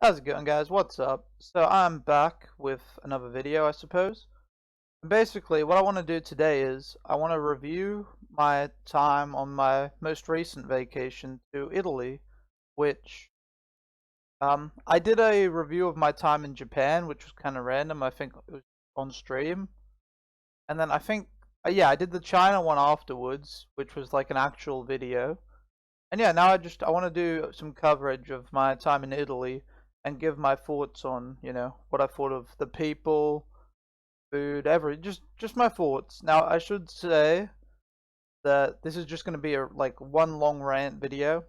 How's it going, guys? What's up? So I'm back with another video, I suppose. And basically, what I want to do today is I want to review my time on my most recent vacation to Italy, which I did a review of my time in Japan, which was kind of random. I think it was on stream, and then I think yeah, I did the China one afterwards, which was like an actual video. And yeah, now I want to do some coverage of my time in Italy and give my thoughts on, what I thought of the people, food, just my thoughts. Now, I should say that this is just going to be like one long rant video.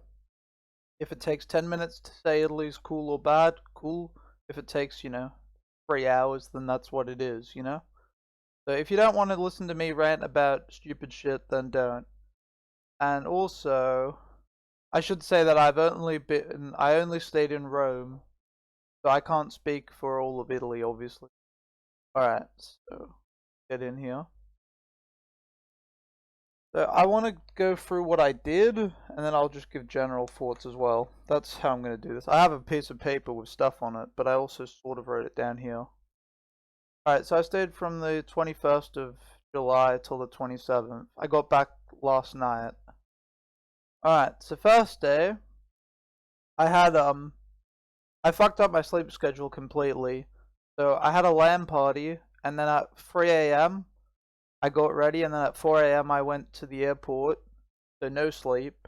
If it takes 10 minutes to say Italy's cool or bad, cool. If it takes, 3 hours, then that's what it is. So if you don't want to listen to me rant about stupid shit, then don't. And also, I should say that I only stayed in Rome, so I can't speak for all of Italy, obviously. Alright, so get in here. So I want to go through what I did, and then I'll just give general thoughts as well. That's how I'm going to do this. I have a piece of paper with stuff on it, but I also sort of wrote it down here. Alright, so I stayed from the 21st of July till the 27th. I got back last night. Alright, so first day, I had, I fucked up my sleep schedule completely. So I had a LAN party, and then at 3 a.m. I got ready, and then at 4 a.m. I went to the airport, so no sleep.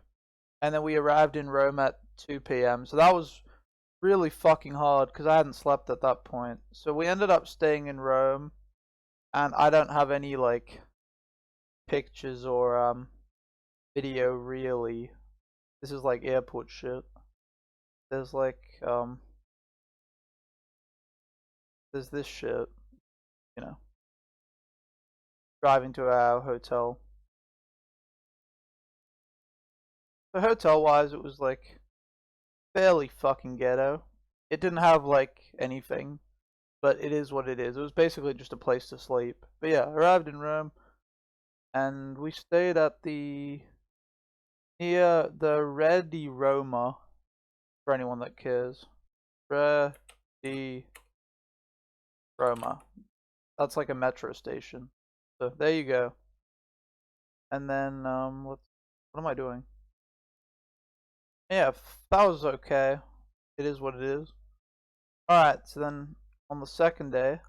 And then we arrived in Rome at 2 p.m. So that was really fucking hard, because I hadn't slept at that point. So we ended up staying in Rome, and I don't have any, like, pictures or, video, really. This is, like, airport shit. There's, like, there's this shit, driving to our hotel. So hotel-wise, it was, like, fairly fucking ghetto. It didn't have, like, anything, but it is what it is. It was basically just a place to sleep. But yeah, arrived in Rome, and we stayed at near the Re di Roma, for anyone that cares. Re di Roma. That's like a metro station. So there you go. And then what am I doing? Yeah, that was okay. It is what it is. Alright, so then on the second day.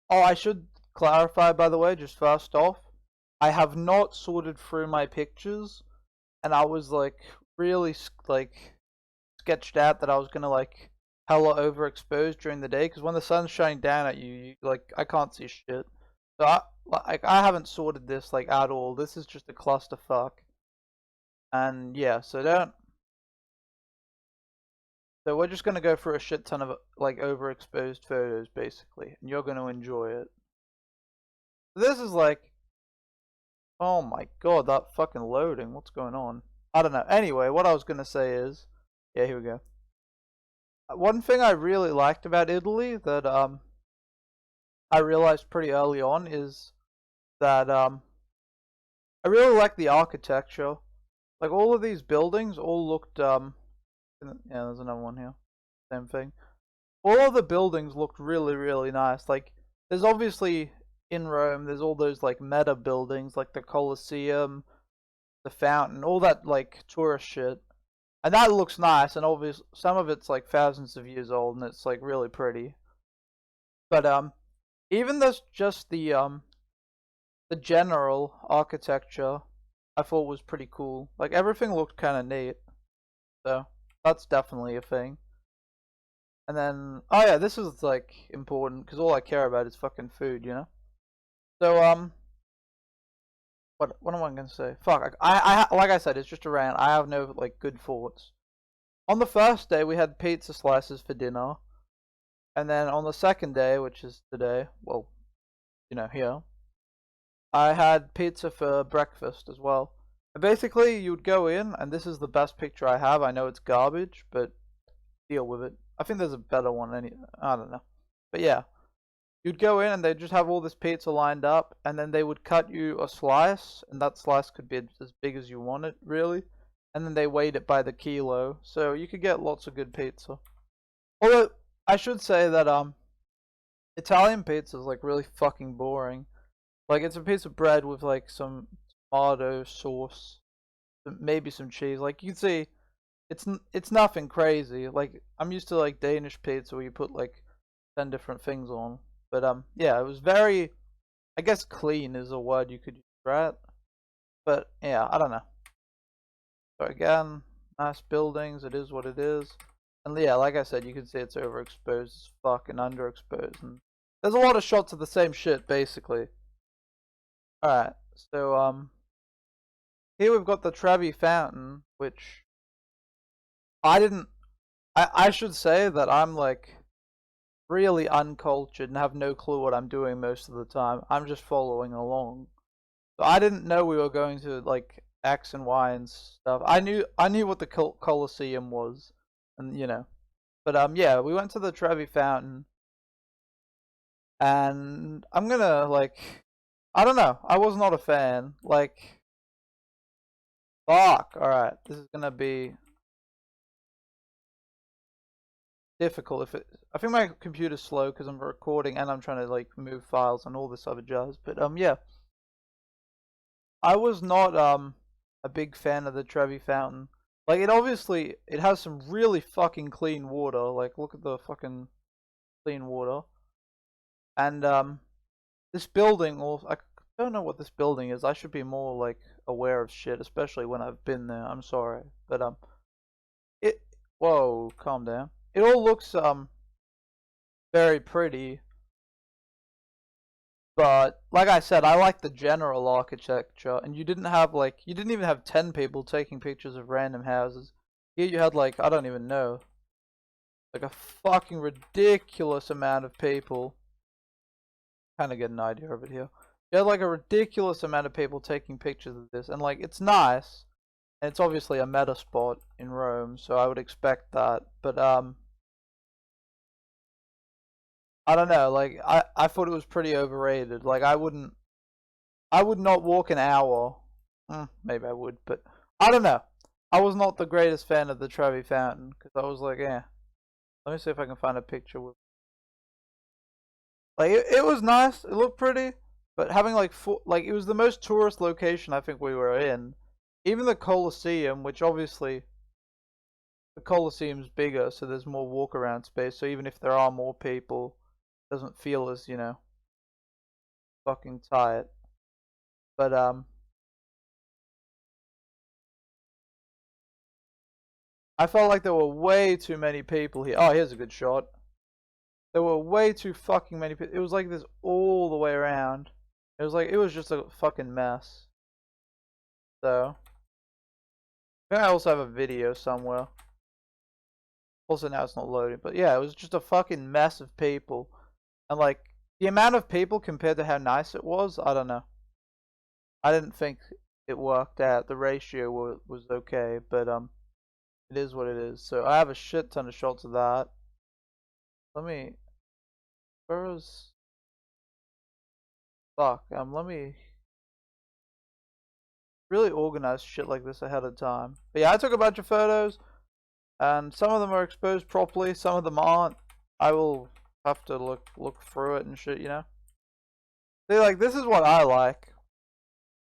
Oh, I should clarify, by the way, just first off, I have not sorted through my pictures, and I was like really like sketched out that I was gonna like hella overexposed during the day, because when the sun's shining down at you, like I can't see shit. So I haven't sorted this like at all. This is just a clusterfuck. And yeah, so we're just gonna go through a shit ton of like overexposed photos basically, and you're gonna enjoy it. This is like, oh my god, that fucking loading. What's going on? I don't know. Anyway, what I was gonna say is, yeah, here we go. One thing I really liked about Italy that I realized pretty early on is that I really like the architecture. Like all of these buildings all looked yeah, there's another one here. Same thing. All of the buildings looked really nice. Like there's obviously in Rome there's all those like meta buildings like the Colosseum, the fountain, all that like tourist shit. And that looks nice, and obviously some of it's like thousands of years old and it's like really pretty. But even just the general architecture I thought was pretty cool. Like everything looked kind of neat. So that's definitely a thing. And then, oh yeah, this is like important because all I care about is fucking food. So what am I gonna say? Fuck, I like I said, it's just a rant. I have no like good thoughts. On the first day, we had pizza slices for dinner, and then on the second day, which is today, well, here, I had pizza for breakfast as well. And basically, you would go in, and this is the best picture I have. I know it's garbage, but deal with it. I think there's a better one. I don't know, but yeah, you'd go in, and they'd just have all this pizza lined up, and then they would cut you a slice, and that slice could be as big as you want it, really. And then they weighed it by the kilo, so you could get lots of good pizza. Although I should say that Italian pizza is like really fucking boring. Like it's a piece of bread with like some tomato sauce, maybe some cheese. Like you can see, it's nothing crazy. Like I'm used to like Danish pizza where you put like 10 different things on. But yeah, it was very, I guess clean is a word you could use, right? But yeah, I don't know. So again, nice buildings. It is what it is. And yeah, like I said, you can see it's overexposed as fuck and underexposed. And there's a lot of shots of the same shit, basically. Alright, so here we've got the Trevi Fountain, which I didn't. I should say that I'm like really uncultured and have no clue what I'm doing most of the time. I'm just following along. So I didn't know we were going to like X and Y and stuff. I knew what the Colosseum was, and you know. But yeah, we went to the Trevi Fountain, and I'm gonna like, I don't know. I was not a fan. Like, fuck. All right, this is gonna be difficult. If it, I think my computer's slow because I'm recording and I'm trying to like move files and all this other jazz. But yeah, I was not a big fan of the Trevi Fountain. Like it has some really fucking clean water. Like look at the fucking clean water. And this building also, I don't know what this building is. I should be more like aware of shit, especially when I've been there. I'm sorry. But it whoa, calm down. It all looks very pretty. But like I said, I like the general architecture, and you didn't even have 10 people taking pictures of random houses. Here you had like I don't even know, like a fucking ridiculous amount of people. Kind of get an idea of it here. You had like a ridiculous amount of people taking pictures of this, and like it's nice, and it's obviously a meta spot in Rome, so I would expect that. But I don't know, like I thought it was pretty overrated. Like I would not walk an hour. Maybe I would, but I don't know. I was not the greatest fan of the Trevi Fountain because I was like, eh. Let me see if I can find a picture with. Like it was nice. It looked pretty, but having like like it was the most tourist location I think we were in. Even the Colosseum, which obviously the Colosseum's bigger, so there's more walk around space. So even if there are more people, it doesn't feel as fucking tight. But I felt like there were way too many people here. Oh, here's a good shot. There were way too fucking many people. It was like this all the way around. It was just a fucking mess. So, I think I also have a video somewhere. Also now it's not loading. But yeah, it was just a fucking mess of people. And like, the amount of people compared to how nice it was, I don't know. I didn't think it worked out. The ratio was okay, but it is what it is. So I have a shit ton of shots of that. Let me, where was, fuck, let me really organize shit like this ahead of time. But yeah, I took a bunch of photos, and some of them are exposed properly, some of them aren't. I will have to look through it and shit, you know. See, like this is what I like.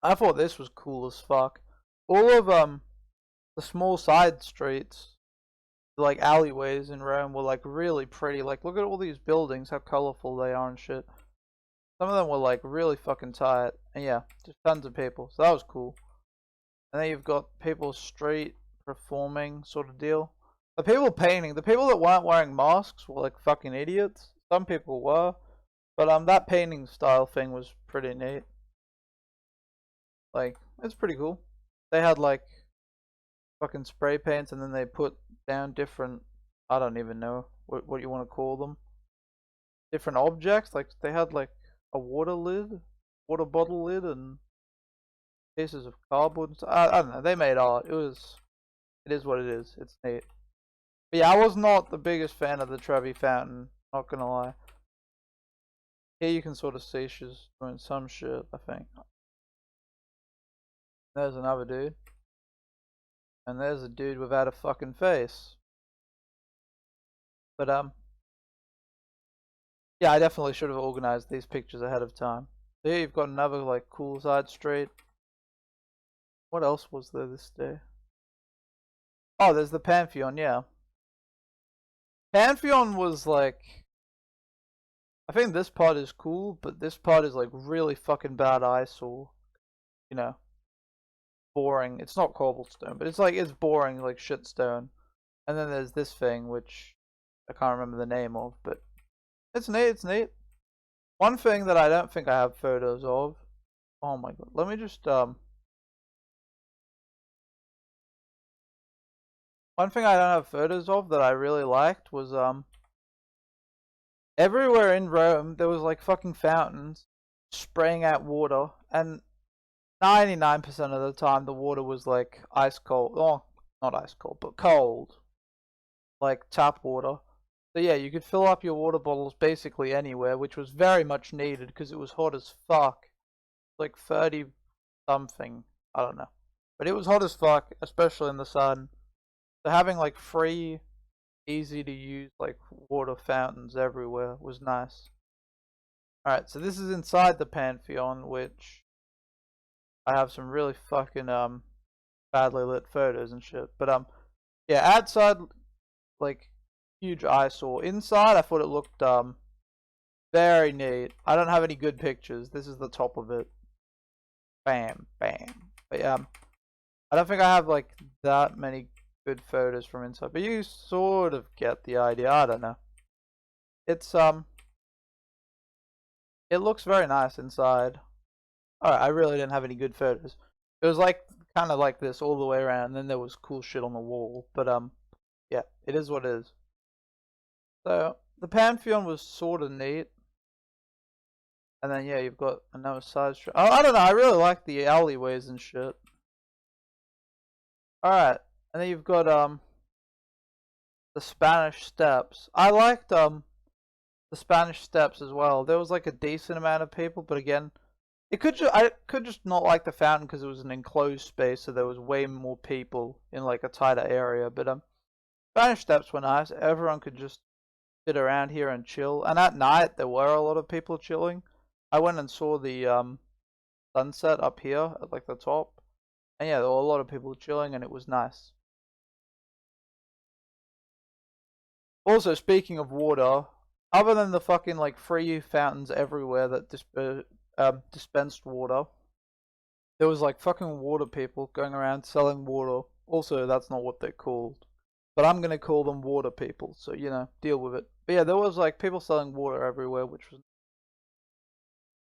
I thought this was cool as fuck. All of the small side streets, like alleyways in Rome, were like really pretty. Like look at all these buildings, how colorful they are and shit. Some of them were like really fucking tight, and yeah, just tons of people. So that was cool. And then you've got people street performing sort of deal. The people painting, the people that weren't wearing masks were like fucking idiots. Some people were, but that painting style thing was pretty neat. Like it's pretty cool. They had like fucking spray paints, and then they put down different. I don't even know what you want to call them. Different objects. Like they had like a water lid, water bottle lid, and pieces of cardboard. And stuff. I don't know. They made art. It is what it is. It's neat. But yeah, I was not the biggest fan of the Trevi Fountain. Not gonna lie. Here you can sort of see she's doing some shit. I think. There's another dude. And there's a dude without a fucking face. But yeah, I definitely should have organized these pictures ahead of time. So here you've got another like cool side street. What else was there this day? Oh, there's the Pantheon, yeah. Pantheon was like, I think this part is cool, but this part is like really fucking bad eyesore. You know, boring. It's not cobblestone, but it's like, it's boring like shitstone. And then there's this thing, which I can't remember the name of, but it's neat, it's neat. One thing that I don't think I have photos of. Oh my god, let me just, one thing I don't have photos of that I really liked was, everywhere in Rome there was like fucking fountains spraying out water, and 99% of the time the water was like ice cold. Oh, not ice cold, but cold. Like tap water. So yeah, you could fill up your water bottles basically anywhere, which was very much needed because it was hot as fuck. Like 30 something. I don't know. But it was hot as fuck, especially in the sun. So having like free, easy to use like water fountains everywhere was nice. Alright, so this is inside the Pantheon, which I have some really fucking badly lit photos and shit. But yeah, outside like huge eyesore. Inside I thought it looked very neat. I don't have any good pictures. This is the top of it. Bam, bam. But yeah, I don't think I have like that many good photos from inside, but you sort of get the idea. I don't know. It's it looks very nice inside. Alright, I really didn't have any good photos. It was like kind of like this all the way around, and then there was cool shit on the wall. But yeah, it is what it is. So the Pantheon was sort of neat. And then yeah, you've got another side street. Oh, I don't know. I really like the alleyways and shit. All right, and then you've got the Spanish Steps. I liked the Spanish Steps as well. There was like a decent amount of people, but again, I could just not like the fountain because it was an enclosed space, so there was way more people in like a tighter area. But Spanish Steps were nice. Everyone could just sit around here and chill. And at night there were a lot of people chilling. I went and saw the sunset up here at like the top. And yeah, there were a lot of people chilling and it was nice. Also, speaking of water, other than the fucking like free fountains everywhere that dispensed water, there was like fucking water people going around selling water. Also, that's not what they're called. But I'm gonna call them water people, so you know, deal with it. But yeah, there was like people selling water everywhere, which was.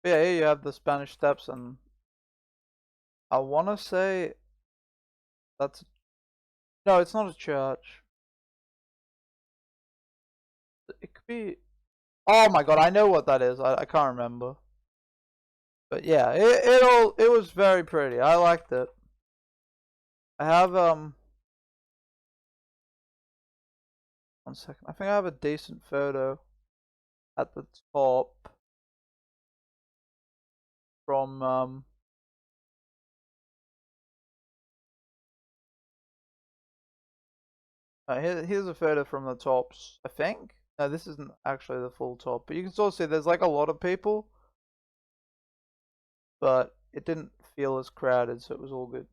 But yeah, here you have the Spanish Steps, and I wanna say that's no, it's not a church. It could be. Oh my god, I know what that is. I can't remember. But yeah, it was very pretty. I liked it. I have 1 second. I think I have a decent photo at the top from here's a photo from the tops, I think. No, this isn't actually the full top, but you can still see there's like a lot of people, but it didn't feel as crowded, so it was all good.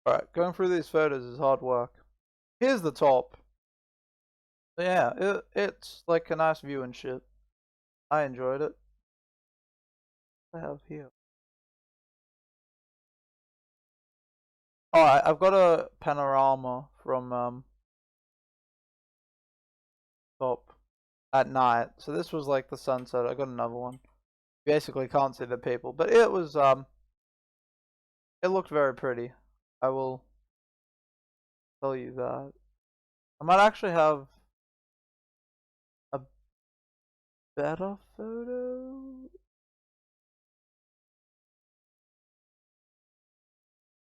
Alright, going through these photos is hard work. Here's the top. Yeah, it's like a nice view and shit. I enjoyed it. What do I have here? Oh, I've got a panorama from top at night. So this was like the sunset. I got another one. You basically can't see the people, but it was it looked very pretty. I will tell you that. I might actually have a better photo.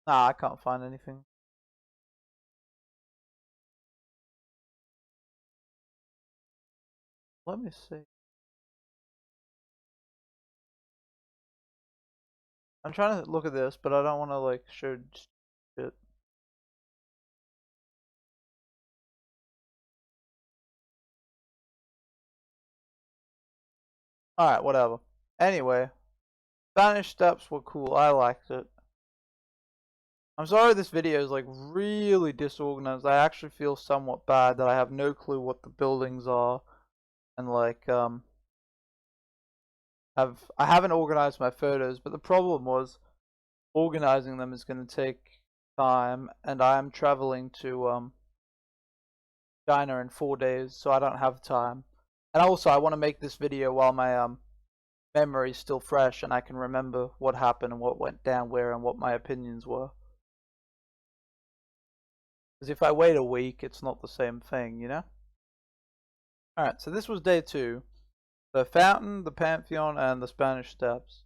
Nah, I can't find anything. Let me see. I'm trying to look at this, but I don't want to like show shit. Alright, whatever. Anyway, Spanish Steps were cool. I liked it. I'm sorry this video is like really disorganized. I actually feel somewhat bad that I have no clue what the buildings are, and like I haven't organized my photos, but the problem was organizing them is going to take time, and I am traveling to China in 4 days, so I don't have time. And also I want to make this video while my memory's still fresh and I can remember what happened and what went down where and what my opinions were. Because if I wait a week, it's not the same thing, you know? Alright, so this was day 2. The fountain, the Pantheon, and the Spanish Steps.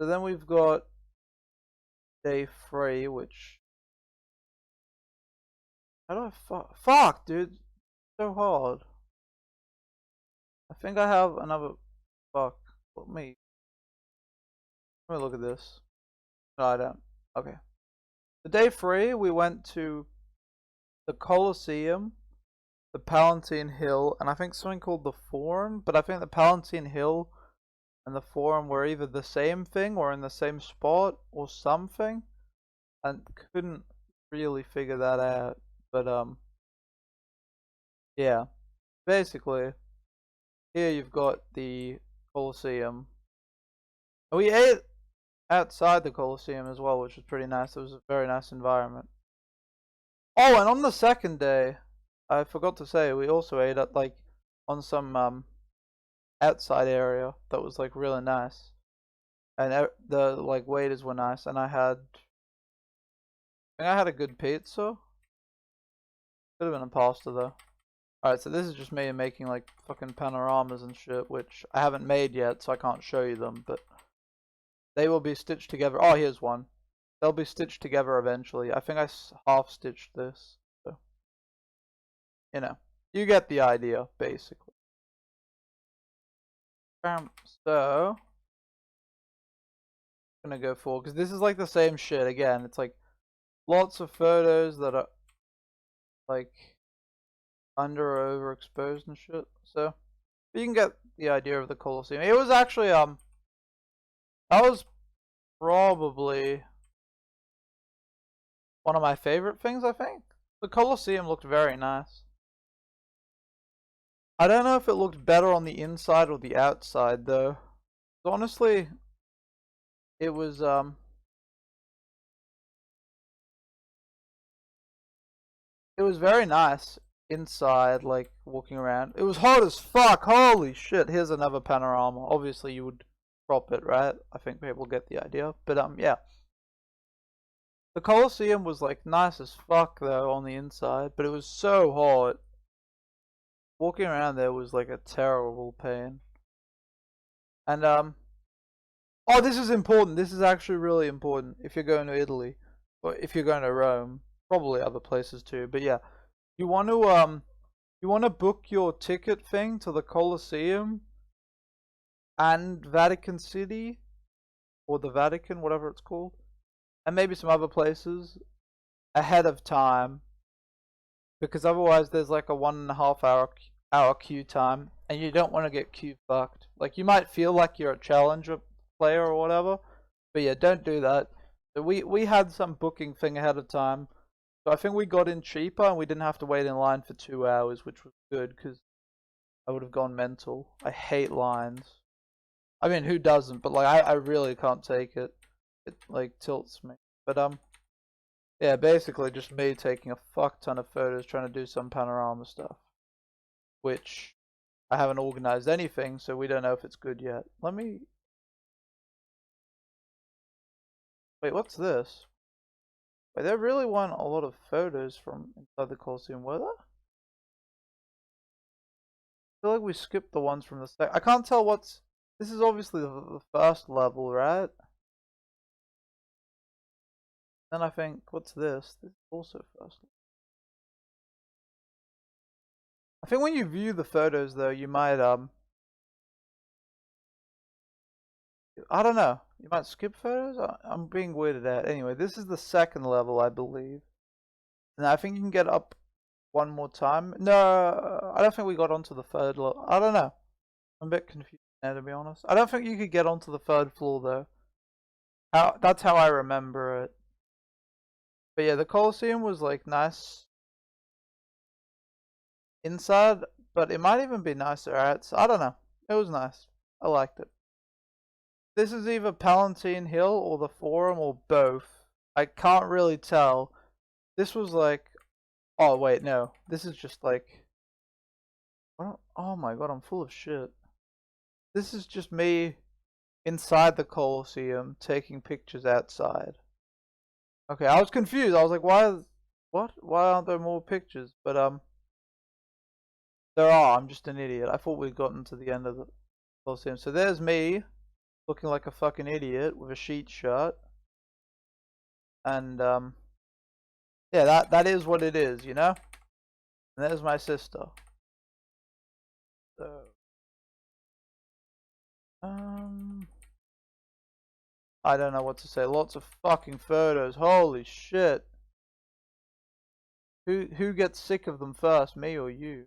So then we've got day 3, which... How do I fuck, dude? So hard. I think I have another... Fuck. Let me look at this. No, I don't. Okay. So day 3, we went to the Colosseum, the Palatine Hill, and I think something called the Forum, but I think the Palatine Hill and the Forum were either the same thing or in the same spot or something, and couldn't really figure that out. But yeah, basically here you've got the Colosseum. And we ate outside the Colosseum as well, which was pretty nice. It was a very nice environment. Oh, and on the second day, I forgot to say, we also ate at like on some outside area that was like really nice, and the like waiters were nice, and I think I had a good pizza. Could have been a pasta though. Alright, so this is just me making like fucking panoramas and shit, which I haven't made yet, so I can't show you them, but they will be stitched together. Oh, here's one. They'll be stitched together eventually. I think I half stitched this, so you know, you get the idea basically. So I'm gonna go for, because this is like the same shit again. It's like lots of photos that are like under or overexposed and shit. So you can get the idea of the Colosseum. It was actually that was probably one of my favorite things, I think. The Colosseum looked very nice. I don't know if it looked better on the inside or the outside though. Honestly, it was very nice inside, like walking around. It was hot as fuck. Holy shit. Here's another panorama. Obviously you would crop it, right? I think people get the idea. But yeah. The Colosseum was like nice as fuck though on the inside, but it was so hot. Walking around there was like a terrible pain. And oh, this is important. This is actually really important if you're going to Italy, or if you're going to Rome, probably other places too. But yeah, you want to book your ticket thing to the Colosseum and Vatican City, or the Vatican, whatever it's called, and maybe some other places ahead of time, because otherwise there's like a 1.5 hour queue time, and you don't want to get queue fucked. Like you might feel like you're a challenger player or whatever, but yeah, don't do that. So we had some booking thing ahead of time, so I think we got in cheaper and we didn't have to wait in line for 2 hours, which was good because I would have gone mental. I hate lines. I mean, who doesn't? But like, I really can't take it. It like tilts me. But yeah, basically just me taking a fuck ton of photos trying to do some panorama stuff, which I haven't organized anything, so we don't know if it's good yet. Let me... Wait, what's this? Wait, there really weren't a lot of photos from inside the Colosseum, were there? I feel like we skipped the ones from the second. I can't tell what's... This is obviously the first level, right? Then I think, what's this? This is also first level. I think when you view the photos though, you might I don't know. You might skip photos? I'm being weirded out. Anyway, this is the second level, I believe. And I think you can get up one more time. No, I don't think we got onto the third level. I don't know. I'm a bit confused now, to be honest. I don't think you could get onto the third floor though. That's how I remember it. But yeah, the Colosseum was like nice inside, but it might even be nicer outside. I don't know. It was nice. I liked it. This is either Palatine Hill or the Forum or both. I can't really tell. This was like, oh wait, no. This is just like, oh my god, I'm full of shit. This is just me inside the Colosseum taking pictures outside. Okay, I was confused. I was like, what? Why aren't there more pictures? But there are. I'm just an idiot. I thought we'd gotten to the end of the Colosseum. So there's me looking like a fucking idiot with a sheet shirt. And yeah, that is what it is, you know? And there's my sister. So I don't know what to say. Lots of fucking photos. Holy shit. Who gets sick of them first, me or you?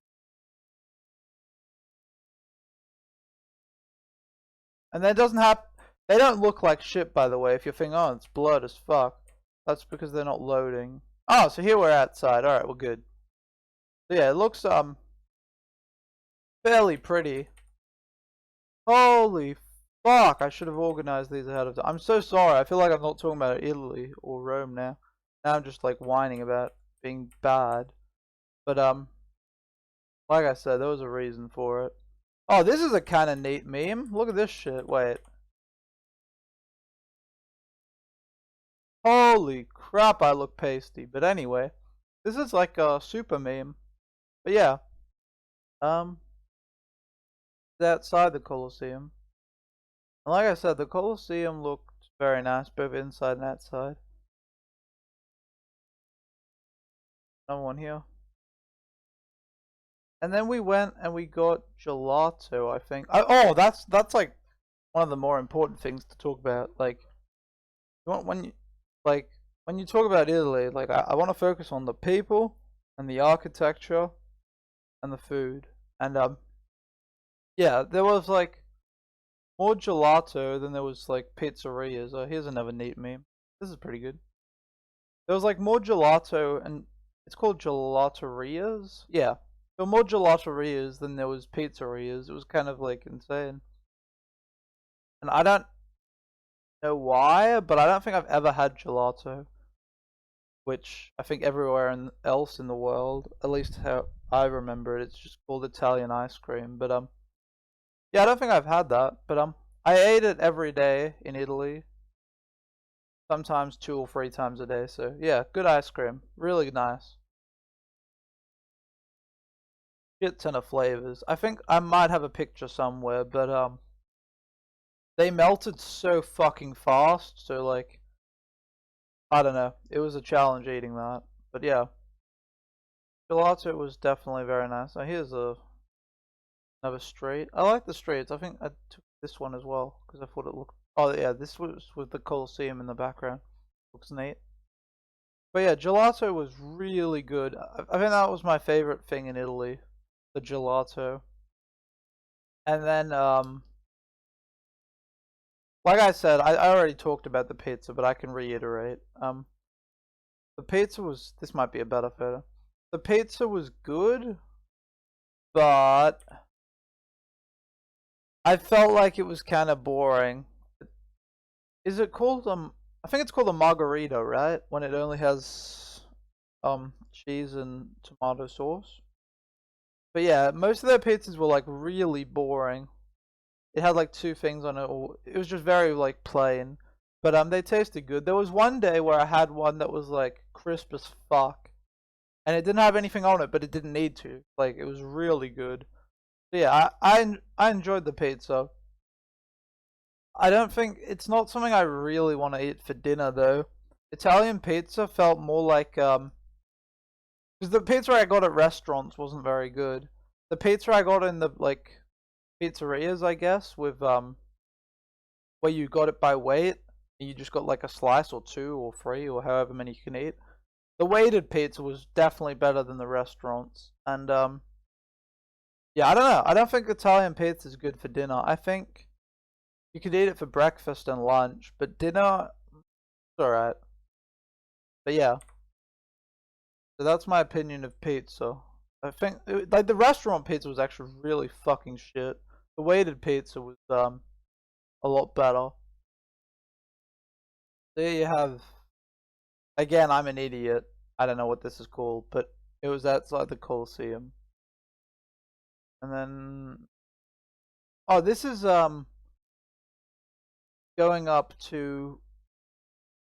And that doesn't have. They don't look like shit, by the way. If you're thinking, oh, it's blurred as fuck, that's because they're not loading. Oh, so here we're outside. All right, we're good. So yeah, it looks fairly pretty. Holy fuck! I should have organized these ahead of time. I'm so sorry. I feel like I'm not talking about Italy or Rome now. Now I'm just like whining about being bad. But like I said, there was a reason for it. Oh, this is a kind of neat meme. Look at this shit. Wait. Holy crap, I look pasty. But anyway, this is like a super meme. But yeah, outside the Colosseum. And like I said, the Colosseum looked very nice, both inside and outside. Another one here. And then we went and we got gelato, I think. Oh, that's like one of the more important things to talk about. Like, when you talk about Italy, like I want to focus on the people and the architecture and the food. And yeah, there was like more gelato than there was like pizzerias. Oh, here's another neat meme. This is pretty good. There was like more gelato, and it's called gelaterias. Yeah, there were more gelaterias than there was pizzerias. It was kind of like insane. And I don't know why, but I don't think I've ever had gelato, which I think everywhere else in the world, at least how I remember it, it's just called Italian ice cream. But yeah, I don't think I've had that. But I ate it every day in Italy, sometimes 2 or 3 times a day. So yeah, good ice cream, really nice. Shit ton of flavors. I think I might have a picture somewhere, but they melted so fucking fast. So like, I don't know. It was a challenge eating that. But yeah, gelato was definitely very nice. Now here's another street. I like the streets. I think I took this one as well because I thought it looked. Oh yeah, this was with the Colosseum in the background. Looks neat. But yeah, gelato was really good. I think that was my favorite thing in Italy, the gelato. And then like I said, I already talked about the pizza, but I can reiterate. The pizza was. This might be a better photo. The pizza was good, but I felt like it was kind of boring. Is it called I think it's called a margarita, right? When it only has cheese and tomato sauce. But yeah, most of their pizzas were like really boring. It had like 2 things on it, or it was just very like plain. But they tasted good. There was one day where I had one that was like crisp as fuck, and it didn't have anything on it, but it didn't need to. Like it was really good. So yeah, I enjoyed the pizza. I don't think it's not something I really want to eat for dinner though. Italian pizza felt more like because the pizza I got at restaurants wasn't very good. The pizza I got in the like pizzerias, I guess, with where you got it by weight, and you just got like a slice or 2 or 3 or however many you can eat. The weighted pizza was definitely better than the restaurants. And yeah, I don't know. I don't think Italian pizza is good for dinner. I think you could eat it for breakfast and lunch, but dinner, it's alright. But yeah, so that's my opinion of pizza. I think like the restaurant pizza was actually really fucking shit. The weighted pizza was a lot better. There you have. Again, I'm an idiot. I don't know what this is called, but it was outside the Colosseum. And then, oh, this is going up to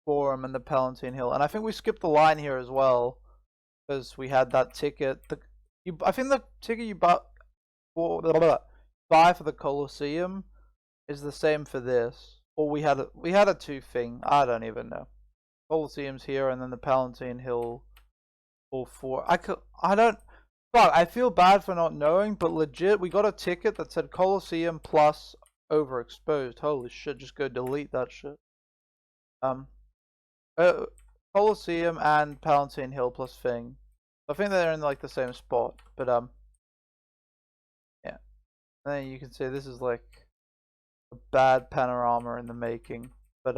Forum and the Palatine Hill, and I think we skipped the line here as well because we had that ticket. I think the ticket you bought for buy for the Colosseum is the same for this, or we had a two thing. I don't even know. Colosseum's here, and then the Palatine Hill, all four. I don't. Fuck, I feel bad for not knowing, but legit, we got a ticket that said Colosseum plus overexposed. Holy shit! Just go delete that shit. Um, uh, Colosseum and Palatine Hill plus thing. I think they're in like the same spot, but yeah. And then you can see this is like a bad panorama in the making, but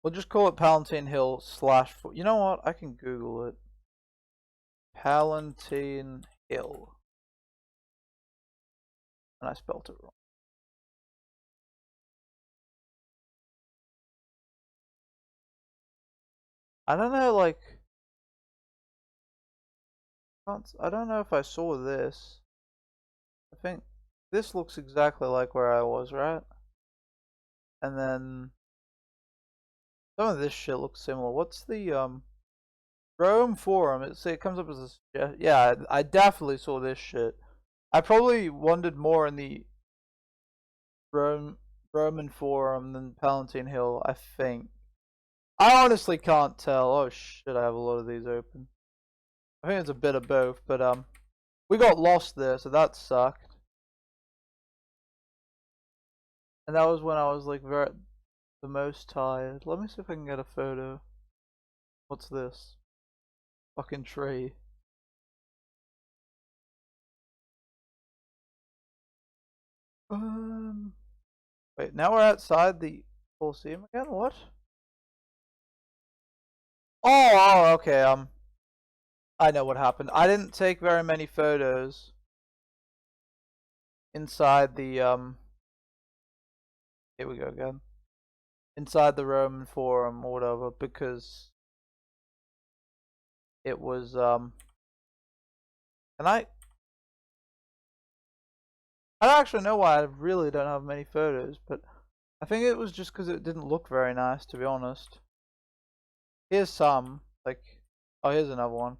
we'll just call it Palatine Hill slash. You know what? I can Google it. Palatine Hill, and I spelled it wrong. I don't know, like I don't know if I saw this. I think this looks exactly like where I was, right? And then some of this shit looks similar. What's the Rome Forum? It comes up as a yeah. I definitely saw this shit. I probably wandered more in the Roman Forum than Palatine Hill. I think. I honestly can't tell. Oh shit! I have a lot of these open. I think it's a bit of both, but we got lost there, so that sucked. And that was when I was like the most tired. Let me see if I can get a photo. What's this? Fucking tree. Um. Wait, now we're outside the Coliseum again? What? Oh, okay. I know what happened. I didn't take very many photos inside the Here we go again. Inside the Roman Forum or whatever because it was and I don't actually know why I really don't have many photos, but I think it was just because it didn't look very nice, to be honest. Here's some, like, oh, here's another one.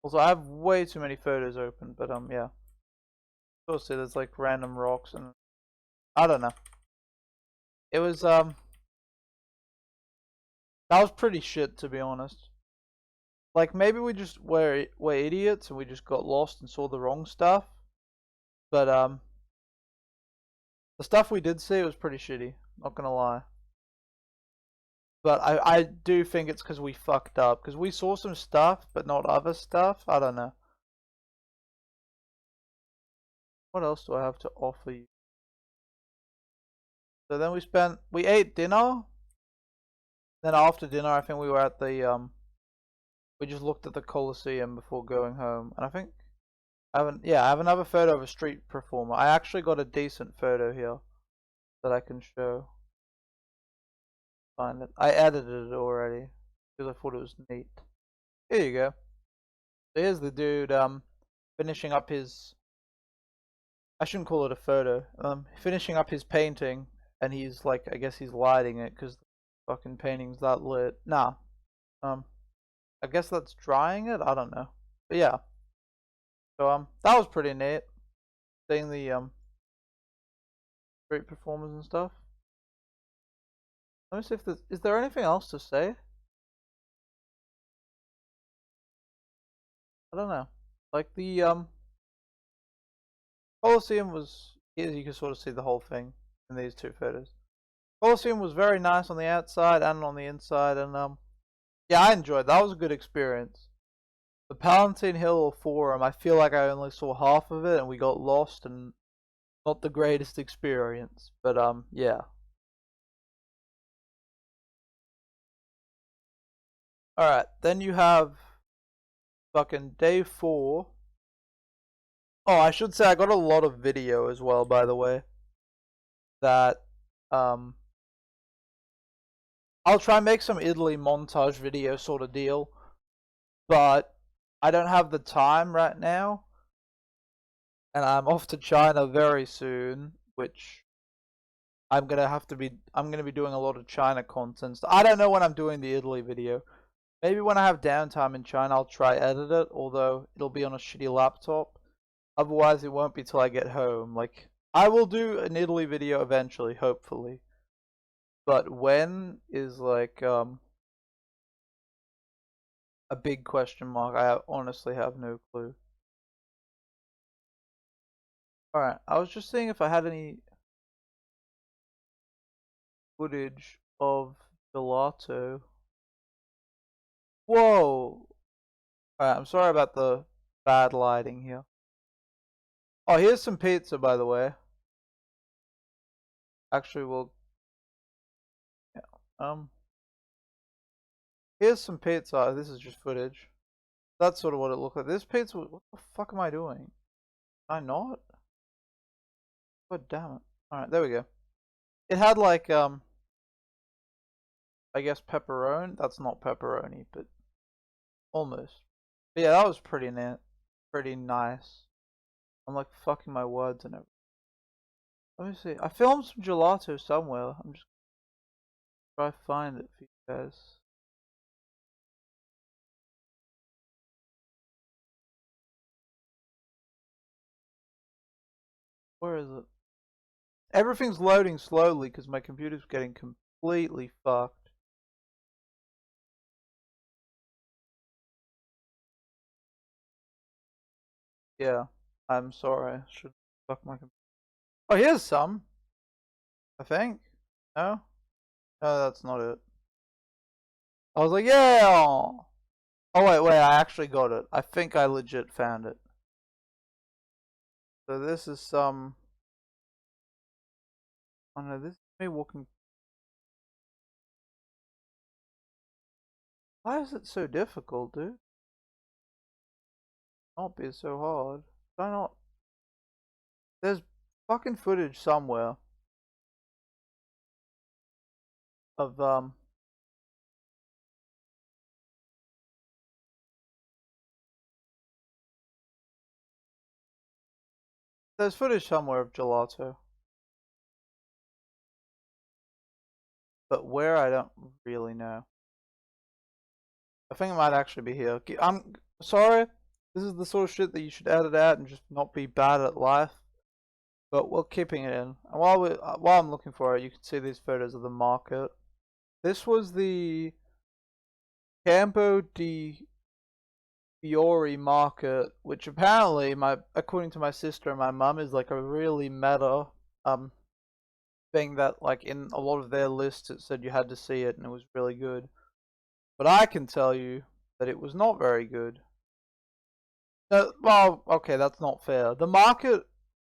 Also, I have way too many photos open, but yeah. You'll see there's like random rocks and I don't know. It was that was pretty shit, to be honest. Like maybe we just were idiots and we just got lost and saw the wrong stuff. But the stuff we did see was pretty shitty. Not gonna lie. But I do think it's because we fucked up. Because we saw some stuff, but not other stuff. I don't know. What else do I have to offer you? So then we ate dinner. Then after dinner, I think we were at the we just looked at the Colosseum before going home. And I think I have another photo of a street performer. I actually got a decent photo here that I can show. Find it. I edited it already because I thought it was neat. Here you go. So here's the dude finishing up his I shouldn't call it a photo. Finishing up his painting and he's like I guess he's lighting it because the fucking painting's that lit. Nah. I guess that's drying it? I don't know. But yeah. So that was pretty neat. Seeing the street performers and stuff. Let me see if is there anything else to say? I don't know. Like the Colosseum was here you can sort of see the whole thing in these two photos. Colosseum was very nice on the outside and on the inside, and yeah, I enjoyed it. That was a good experience. The Palatine Hill Forum, I feel like I only saw half of it, and we got lost, and not the greatest experience. But yeah. All right, then you have fucking day 4. Oh, I should say I got a lot of video as well, by the way. That um I'll try and make some Italy montage video sort of deal, but I don't have the time right now, and I'm off to China very soon, which I'm gonna be doing a lot of China content. So I don't know when I'm doing the Italy video. Maybe when I have downtime in China, I'll try edit it, although it'll be on a shitty laptop. Otherwise, it won't be till I get home. Like, I will do an Italy video eventually, hopefully. But when is like a big question mark. I honestly have no clue. Alright, I was just seeing if I had any footage of gelato. Whoa! Alright, I'm sorry about the bad lighting here. Oh, here's some pizza, by the way. Actually, we'll... Yeah, here's some pizza. This is just footage. That's sort of what it looked like. This pizza... What the fuck am I doing? Am I not? God damn it. Alright, there we go. It had like, I guess pepperoni. That's not pepperoni, but almost. But yeah, that was pretty neat. Pretty nice. I'm like fucking my words and everything. Let me see. I filmed some gelato somewhere. I'm just trying to find it for you guys. Where is it? Everything's loading slowly because my computer's getting completely fucked. Yeah, I'm sorry. I should fuck my computer. Oh, here's some. I think. No? No, that's not it. I was like, yeah! Oh, wait, I actually got it. I think I legit found it. So this is some... Oh no, this is me walking... Why is it so difficult, dude? Not be so hard. Why not? There's fucking footage somewhere of there's footage somewhere of gelato. But where I don't really know. I think it might actually be here. I'm sorry. This is the sort of shit that you should edit out and just not be bad at life. But we're keeping it in. And while I'm looking for it, you can see these photos of the market. This was the Campo di Fiori market, which apparently, according to my sister and my mum, is like a really meta thing that, like, in a lot of their lists it said you had to see it and it was really good. But I can tell you that it was not very good. No, well, okay, that's not fair. The market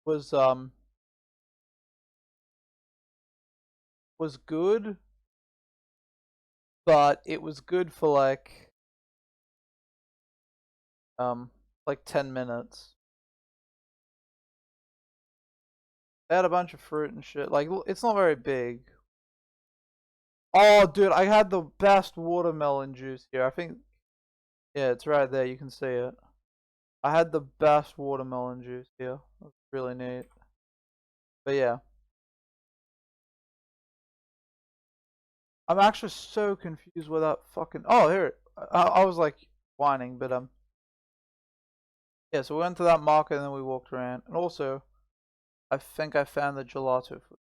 was good, but it was good for like 10 minutes. They had a bunch of fruit and shit. Like, it's not very big. Oh, dude, I had the best watermelon juice here. I think, yeah, it's right there. You can see it. I had the best watermelon juice here. That's really neat. But yeah. I'm actually so confused with that fucking... Oh, here. I was like whining, but yeah, so we went to that market and then we walked around. And also, I think I found the gelato food.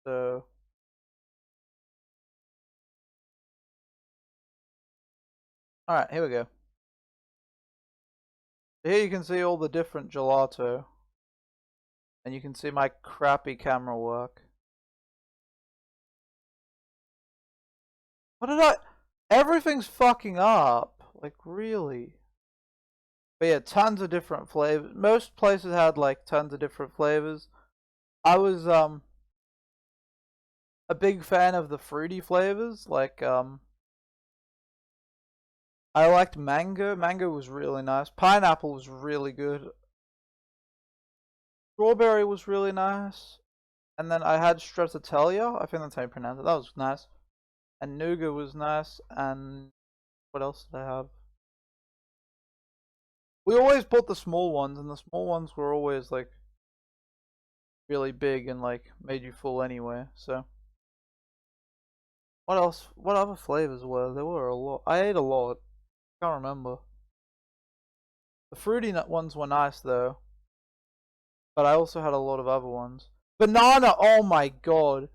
So, alright, here we go. Here you can see all the different gelato. And you can see my crappy camera work. What did I... Everything's fucking up. Like, really? But yeah, tons of different flavors. Most places had, like, tons of different flavors. I was, a big fan of the fruity flavors. Like, I liked mango. Mango was really nice. Pineapple was really good. Strawberry was really nice. And then I had stracciatella. I think that's how you pronounce it. That was nice. And nougat was nice. And what else did I have? We always bought the small ones, and the small ones were always like really big and like made you full anyway. So what else? What other flavors were there? Were a lot. I ate a lot. Can't remember. The fruity nut ones were nice though, but I also had a lot of other ones. Banana. Oh my god,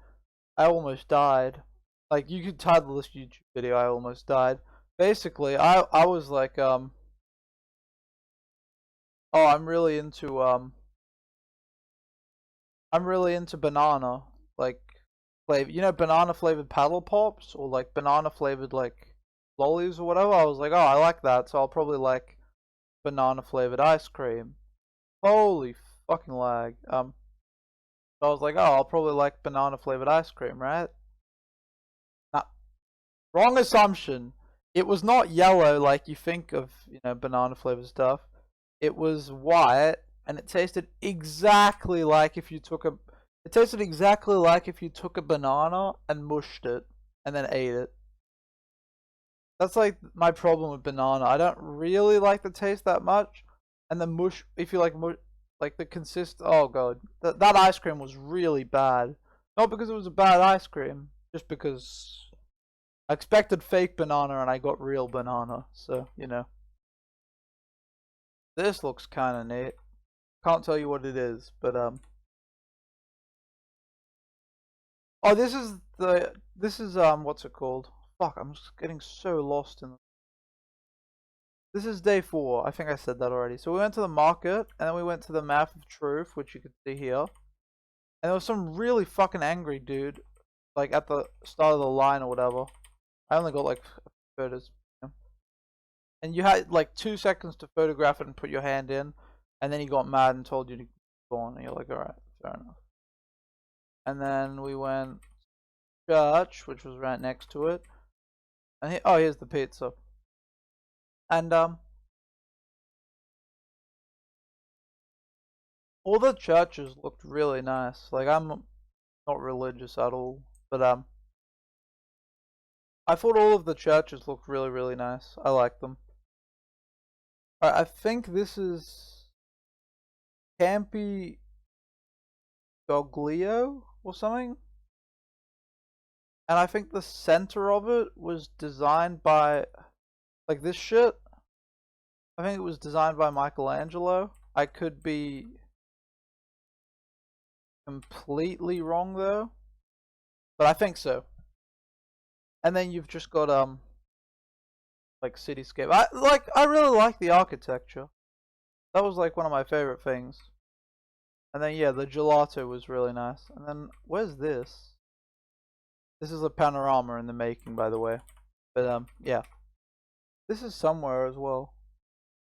I almost died. Like you could title this YouTube video. I almost died. Basically, I was like oh, I'm really into banana, like flavor. You know, banana flavored paddle pops or like banana flavored like lollies or whatever. I was like, oh, I like that, so I'll probably like banana flavored ice cream. Holy fucking lag. So I was like, oh, I'll probably like banana flavored ice cream, right? Nah, wrong assumption. It was not yellow like you think of, you know, banana flavored stuff. It was white, and it tasted exactly like if you took a. It tasted exactly like if you took a banana and mushed it, and then ate it. That's like my problem with banana. I don't really like the taste that much, and the mush. If you like mush, like the consist. Oh god, that ice cream was really bad. Not because it was a bad ice cream, just because I expected fake banana and I got real banana. So you know. This looks kind of neat. Can't tell you what it is, but oh, this is what's it called? Fuck, I'm just getting so lost in. This is day 4. I think I said that already. So we went to the market, and then we went to the Mouth of Truth, which you can see here. And there was some really fucking angry dude, like at the start of the line or whatever. I only got like photos. And you had like 2 seconds to photograph it and put your hand in, and then he got mad and told you to go on, and you're like, alright, fair enough. And then we went to church, which was right next to it. And oh, here's the pizza. And all the churches looked really nice. Like I'm not religious at all, but I thought all of the churches looked really, really nice. I like them. I think this is Campi Doglio or something. And I think the center of it was designed by, like this shit. I think it was designed by Michelangelo. I could be completely wrong though, but I think so. And then you've just got like cityscape. I really like the architecture. That was like one of my favorite things. And then yeah, the gelato was really nice. And then where's this? This is a panorama in the making, by the way. But yeah. This is somewhere as well.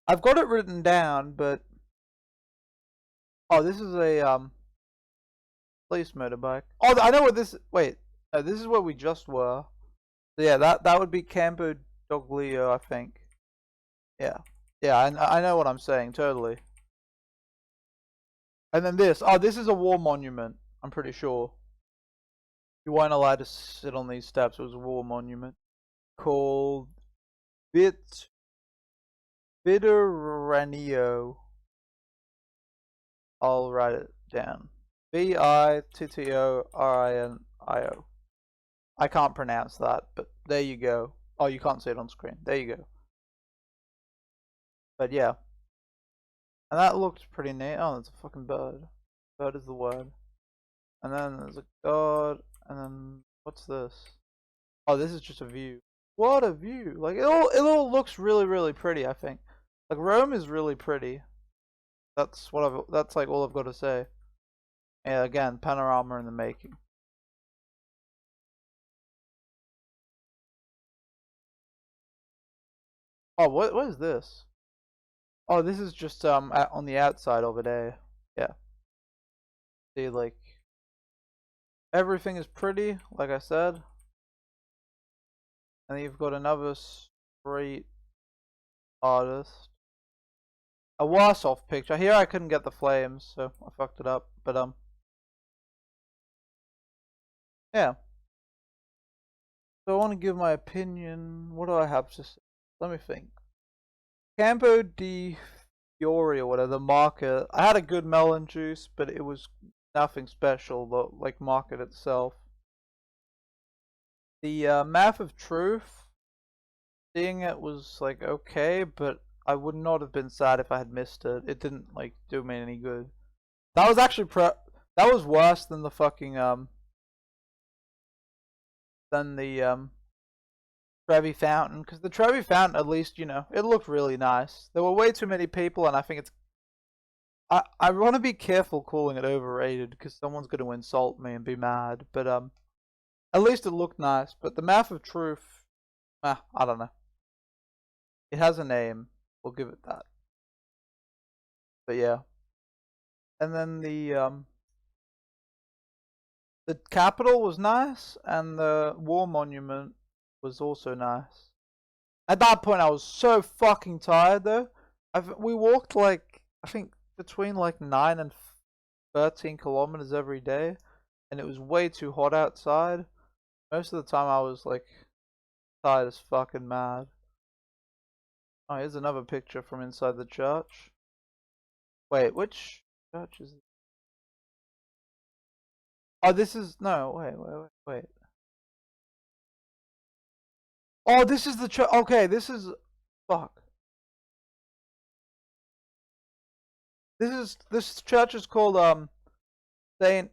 I've got it written down, but oh, this is a police motorbike. Oh, I know what this. Wait, no, this is where we just were. So yeah, that would be Campo Doglio, I think. Yeah, yeah, I know what I'm saying totally. And then this. Oh, this is a war monument. I'm pretty sure. You weren't allowed to sit on these steps. It was a war monument called Vittoranio. I'll write it down. Vittorinio. I can't pronounce that, but there you go. Oh, you can't see it on screen. There you go. But yeah. And that looked pretty neat. Oh, there's a fucking bird. Bird is the word. And then there's a god. And then what's this? Oh, this is just a view. What a view! Like it all looks really, really pretty. I think. Like Rome is really pretty. That's like all I've got to say. Yeah, again, panorama in the making. Oh, what is this? Oh, this is just on the outside over there. Yeah. See, like everything is pretty, like I said, and then you've got another street artist. A worse off picture. Here I couldn't get the flames, so I fucked it up. But yeah. So I want to give my opinion. What do I have to say? Let me think. Campo di Fiori or whatever, the market. I had a good melon juice, but it was nothing special, the like market itself. The Math of Truth, seeing it was like okay, but I would not have been sad if I had missed it. It didn't like do me any good. That was actually that was worse than the fucking than the Trevi Fountain, because the Trevi Fountain, at least, you know, it looked really nice. There were way too many people, and I think it's. I want to be careful calling it overrated, because someone's going to insult me and be mad. But at least it looked nice. But the Math of Truth, I don't know. It has a name. We'll give it that. But yeah, and then the Capitol was nice, and the War Monument was also nice. At that point, I was so fucking tired though. We walked like I think between like 9 and 13 kilometers every day, and it was way too hot outside. Most of the time, I was like tired as fucking mad. Oh, here's another picture from inside the church. Wait, which church is this? Oh, this is no. Wait. Oh, this is the church. Okay, this is fuck. This church is called Saint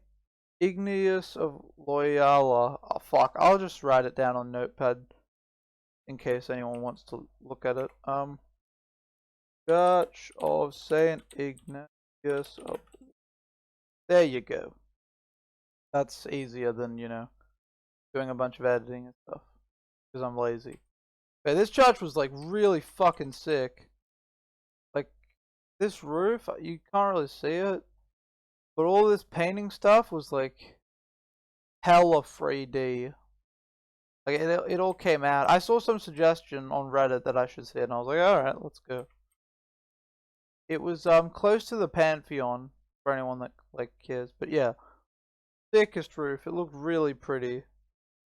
Ignace of Loyola. Oh fuck, I'll just write it down on Notepad in case anyone wants to look at it. Church of Saint Ignatius of. There you go. That's easier than, you know, doing a bunch of editing and stuff because I'm lazy. But this church was like really fucking sick. Like this roof, you can't really see it, but all this painting stuff was like hella 3D. Like it all came out. I saw some suggestion on Reddit that I should see it, and I was like, all right, let's go. It was close to the Pantheon for anyone that like cares. But yeah, thickest roof. It looked really pretty.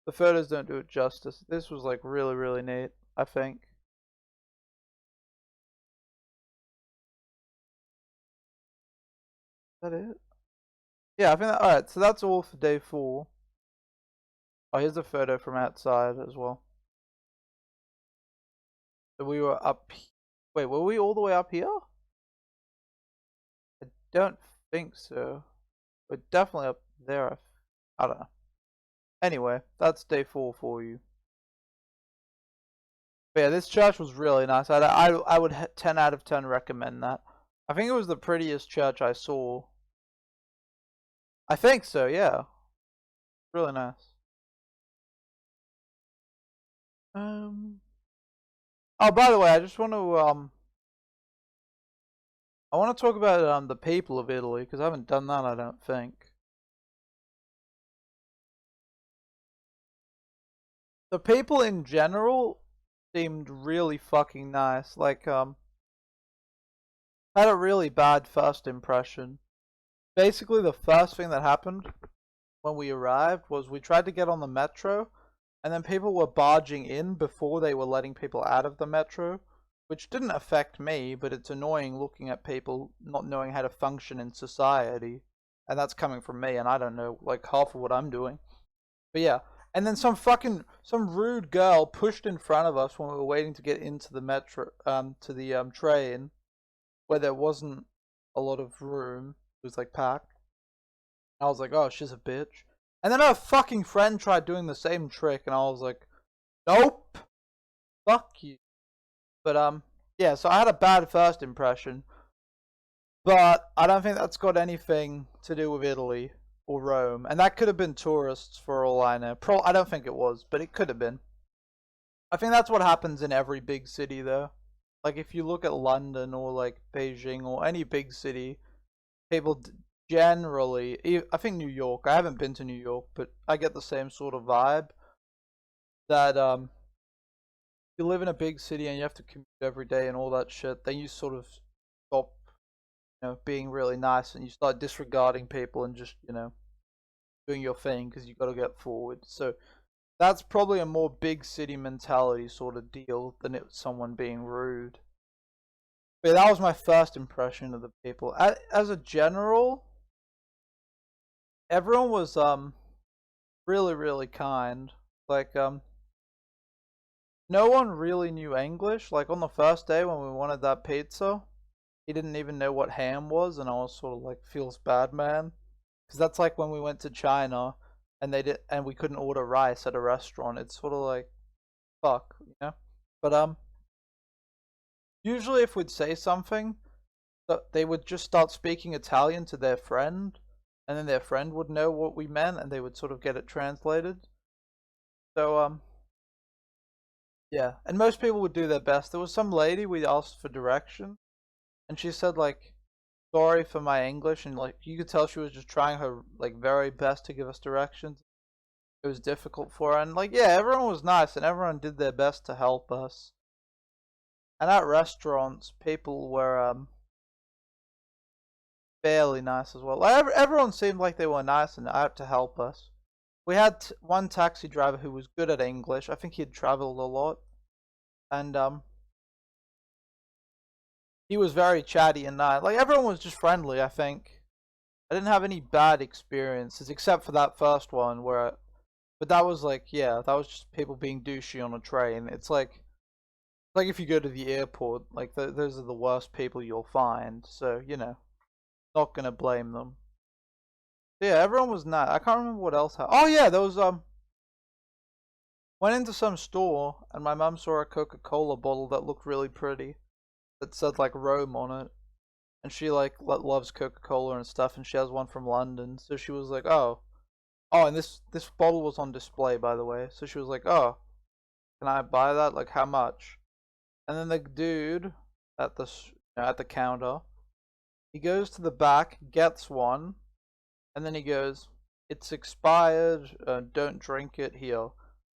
The photos don't do it justice. This was like really neat, I think. Is that it? Yeah, I think that, alright, so that's all for day 4. Oh, here's a photo from outside as well. So we were up. Wait, were we all the way up here? I don't think so. We're definitely up there. I don't know. Anyway, that's day 4 for you. But yeah, this church was really nice. I would 10 out of 10 recommend that. I think it was the prettiest church I saw. I think so, yeah. Really nice. Oh, by the way, I just want to I want to talk about the people of Italy because I haven't done that, I don't think. The people in general seemed really fucking nice. Like had a really bad first impression. Basically, the first thing that happened when we arrived was we tried to get on the metro, and then people were barging in before they were letting people out of the metro, which didn't affect me, but it's annoying looking at people not knowing how to function in society, and that's coming from me, and I don't know like half of what I'm doing. But yeah, and then some rude girl pushed in front of us when we were waiting to get into the metro, to the train, where there wasn't a lot of room. It was like packed. I was like, oh, she's a bitch. And then her fucking friend tried doing the same trick, and I was like, nope, fuck you. But yeah, so I had a bad first impression. But I don't think that's got anything to do with Italy or Rome. And that could have been tourists for all I know. I don't think it was, but it could have been. I think that's what happens in every big city, though. Like, if you look at London or, like, Beijing or any big city, people generally, I think New York, I haven't been to New York, but I get the same sort of vibe that, you live in a big city and you have to commute every day and all that shit, then you sort of stop, being really nice and you start disregarding people and just, doing your thing because you got to get forward. So that's probably a more big city mentality sort of deal than it was someone being rude. But that was my first impression of the people. As a general, everyone was really really kind. Like no one really knew English. Like on the first day when we wanted that pizza, he didn't even know what ham was, and I was sort of like, feels bad, man, because that's like when we went to China and we couldn't order rice at a restaurant. It's sort of like, fuck. But usually if we'd say something, they would just start speaking Italian to their friend, and then their friend would know what we meant, and they would sort of get it translated. So yeah, and most people would do their best. There was some lady we asked for direction, and she said like, "Sorry for my English," and like you could tell she was just trying her like very best to give us directions. It was difficult for her, and like yeah, everyone was nice, and everyone did their best to help us. And at restaurants, people were fairly nice as well. Like, everyone seemed like they were nice and out to help us. We had one taxi driver who was good at English. I think he had traveled a lot, and he was very chatty and nice. Like everyone was just friendly. I think I didn't have any bad experiences except for that first one but that was like yeah, that was just people being douchey on a train. It's like if you go to the airport, like those are the worst people you'll find. So not gonna blame them. Yeah, everyone was nice. I can't remember what else happened. Oh yeah, there was went into some store and my mum saw a Coca-Cola bottle that looked really pretty that said like Rome on it, and she like loves Coca-Cola and stuff, and she has one from London, so she was like, oh, and this bottle was on display by the way, so she was like, oh, can I buy that? Like how much? And then the dude at the counter, he goes to the back, gets one, and then he goes, "It's expired. Don't drink it here."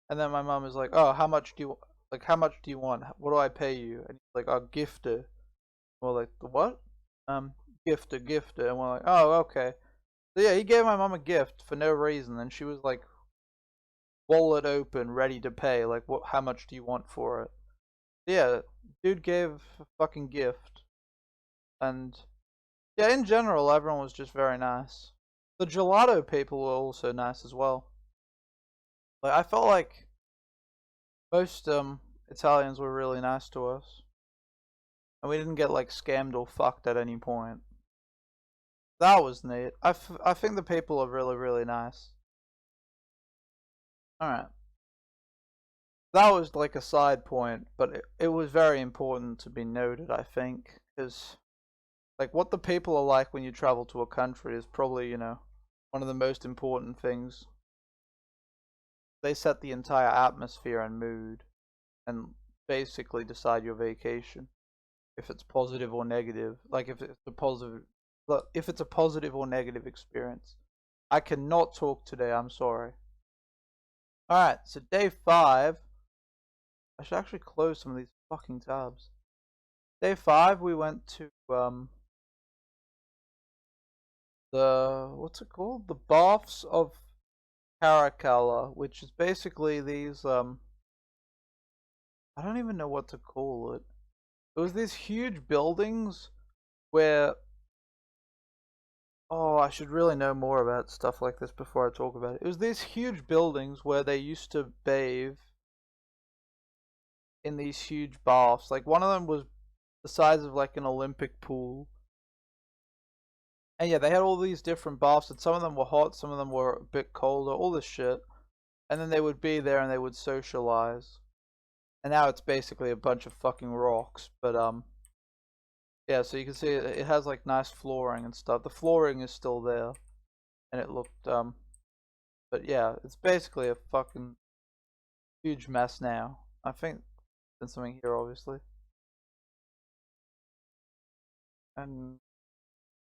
And then my mum is like, "Oh, how much do you want? What do I pay you?" And he's like, "Oh, gifter." We're like, "The what?" Gifter. And we're like, "Oh, okay." So yeah, he gave my mum a gift for no reason, and she was like, wallet open, ready to pay. Like, what? How much do you want for it? Yeah, dude gave a fucking gift, and yeah, in general, everyone was just very nice. The gelato people were also nice as well. Like I felt like most Italians were really nice to us, and we didn't get like scammed or fucked at any point. That was neat. I think the people are really really nice. All right, that was like a side point, but it was very important to be noted. I think because like what the people are like when you travel to a country is probably one of the most important things. They set the entire atmosphere and mood, and basically decide your vacation, if it's positive or negative. Like if it's a positive or negative experience. I cannot talk today. I'm sorry. All right. So day 5. I should actually close some of these fucking tabs. Day 5, we went to the what's it called? The Baths of Caracalla, which is basically these I don't even know what to call it. It was these huge buildings where oh, I should really know more about stuff like this before I talk about it. It was these huge buildings where they used to bathe in these huge baths. Like one of them was the size of like an Olympic pool. And yeah, they had all these different baths, and some of them were hot, some of them were a bit colder, all this shit. And then they would be there and they would socialize. And now it's basically a bunch of fucking rocks. But Yeah, so you can see it has like nice flooring and stuff. The flooring is still there, and it looked but yeah, it's basically a fucking huge mess now. I think there's something here, obviously, and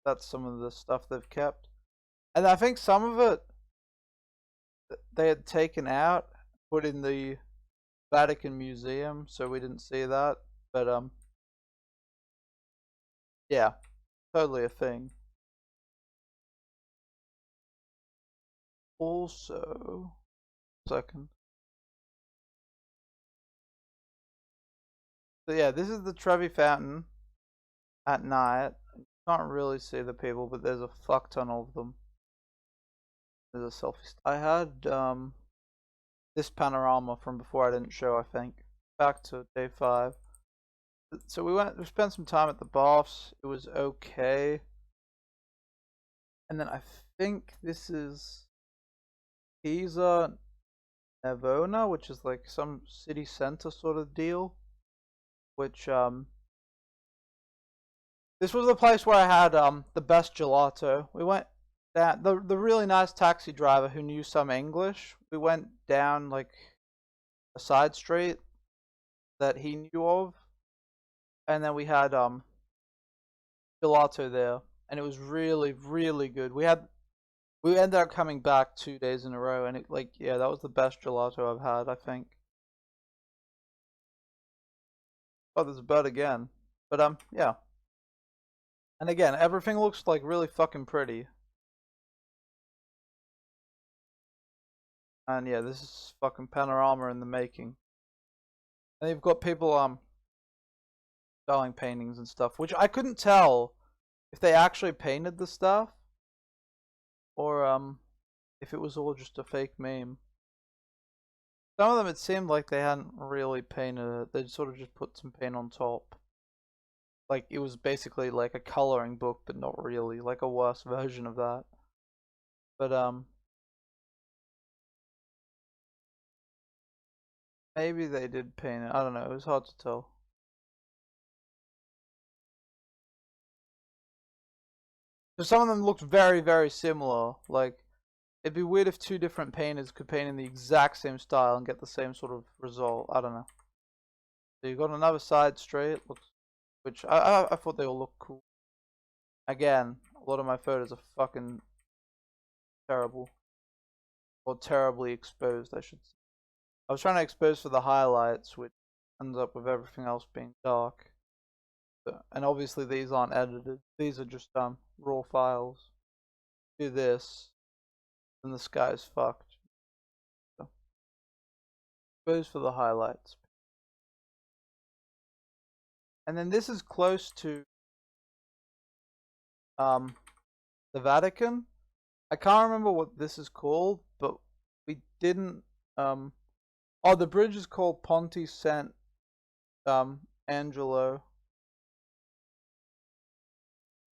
that's some of the stuff they've kept. And I think some of it they had taken out, put in the Vatican Museum, so we didn't see that. But yeah, totally a thing. Also, second. So yeah, this is the Trevi Fountain at night. You can't really see the people, but there's a fuck ton of them. There's a selfie. I had this panorama from before I didn't show, I think. Back to day 5. So we spent some time at the baths. It was okay. And then I think this is Pisa Navona, which is like some city center sort of deal. Which this was the place where I had the best gelato. We went down the really nice taxi driver who knew some English. We went down like a side street that he knew of, and then we had gelato there, and it was really really good. We ended up coming back 2 days in a row, and it like yeah, that was the best gelato I've had, I think. Oh, there's a bird again, but yeah, and again everything looks like really fucking pretty, and yeah, this is fucking panorama in the making. And you've got people selling paintings and stuff, which I couldn't tell if they actually painted the stuff or if it was all just a fake meme. Some of them it seemed like they hadn't really painted it. They sort of just put some paint on top. Like it was basically like a coloring book, but not really, like a worse version of that. But maybe they did paint it. I don't know. It was hard to tell. But some of them looked very, very similar. Like it'd be weird if two different painters could paint in the exact same style and get the same sort of result. I don't know. So you got another side straight, looks, which I thought they all looked cool. Again, a lot of my photos are fucking terrible, or terribly exposed, I should say. I was trying to expose for the highlights, which ends up with everything else being dark. And obviously these aren't edited. These are just raw files. Do this, and the sky is fucked. So, expose for the highlights. And then this is close to the Vatican. I can't remember what this is called, but we didn't oh, the bridge is called Ponte Sant Angelo.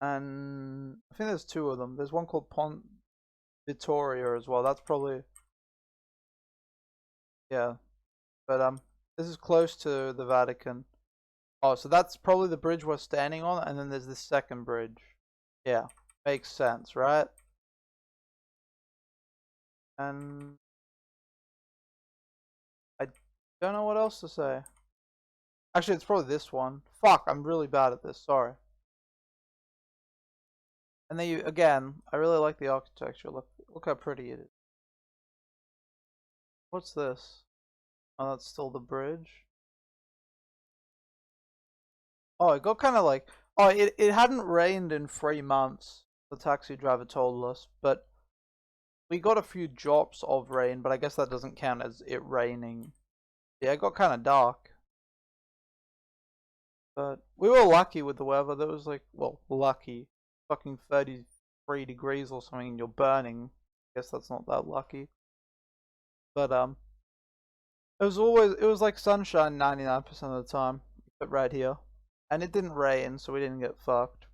And I think there's 2 of them. There's one called Pont Vittoria as well. That's probably yeah. But this is close to the Vatican. Oh, so that's probably the bridge we're standing on, and then there's the second bridge. Yeah, makes sense, right? And I don't know what else to say. Actually, it's probably this one. Fuck, I'm really bad at this. Sorry. And then you again, I really like the architecture. Look how pretty it is. What's this? Oh, that's still the bridge. Oh, it got kind of like oh, it hadn't rained in 3 months. The taxi driver told us, but we got a few drops of rain, but I guess that doesn't count as it raining. Yeah, it got kind of dark. But we were lucky with the weather. There was like, well, lucky. Fucking 33 degrees or something and you're burning. I guess that's not that lucky. But it was like sunshine 99% of the time. But right here. And it didn't rain, so we didn't get fucked.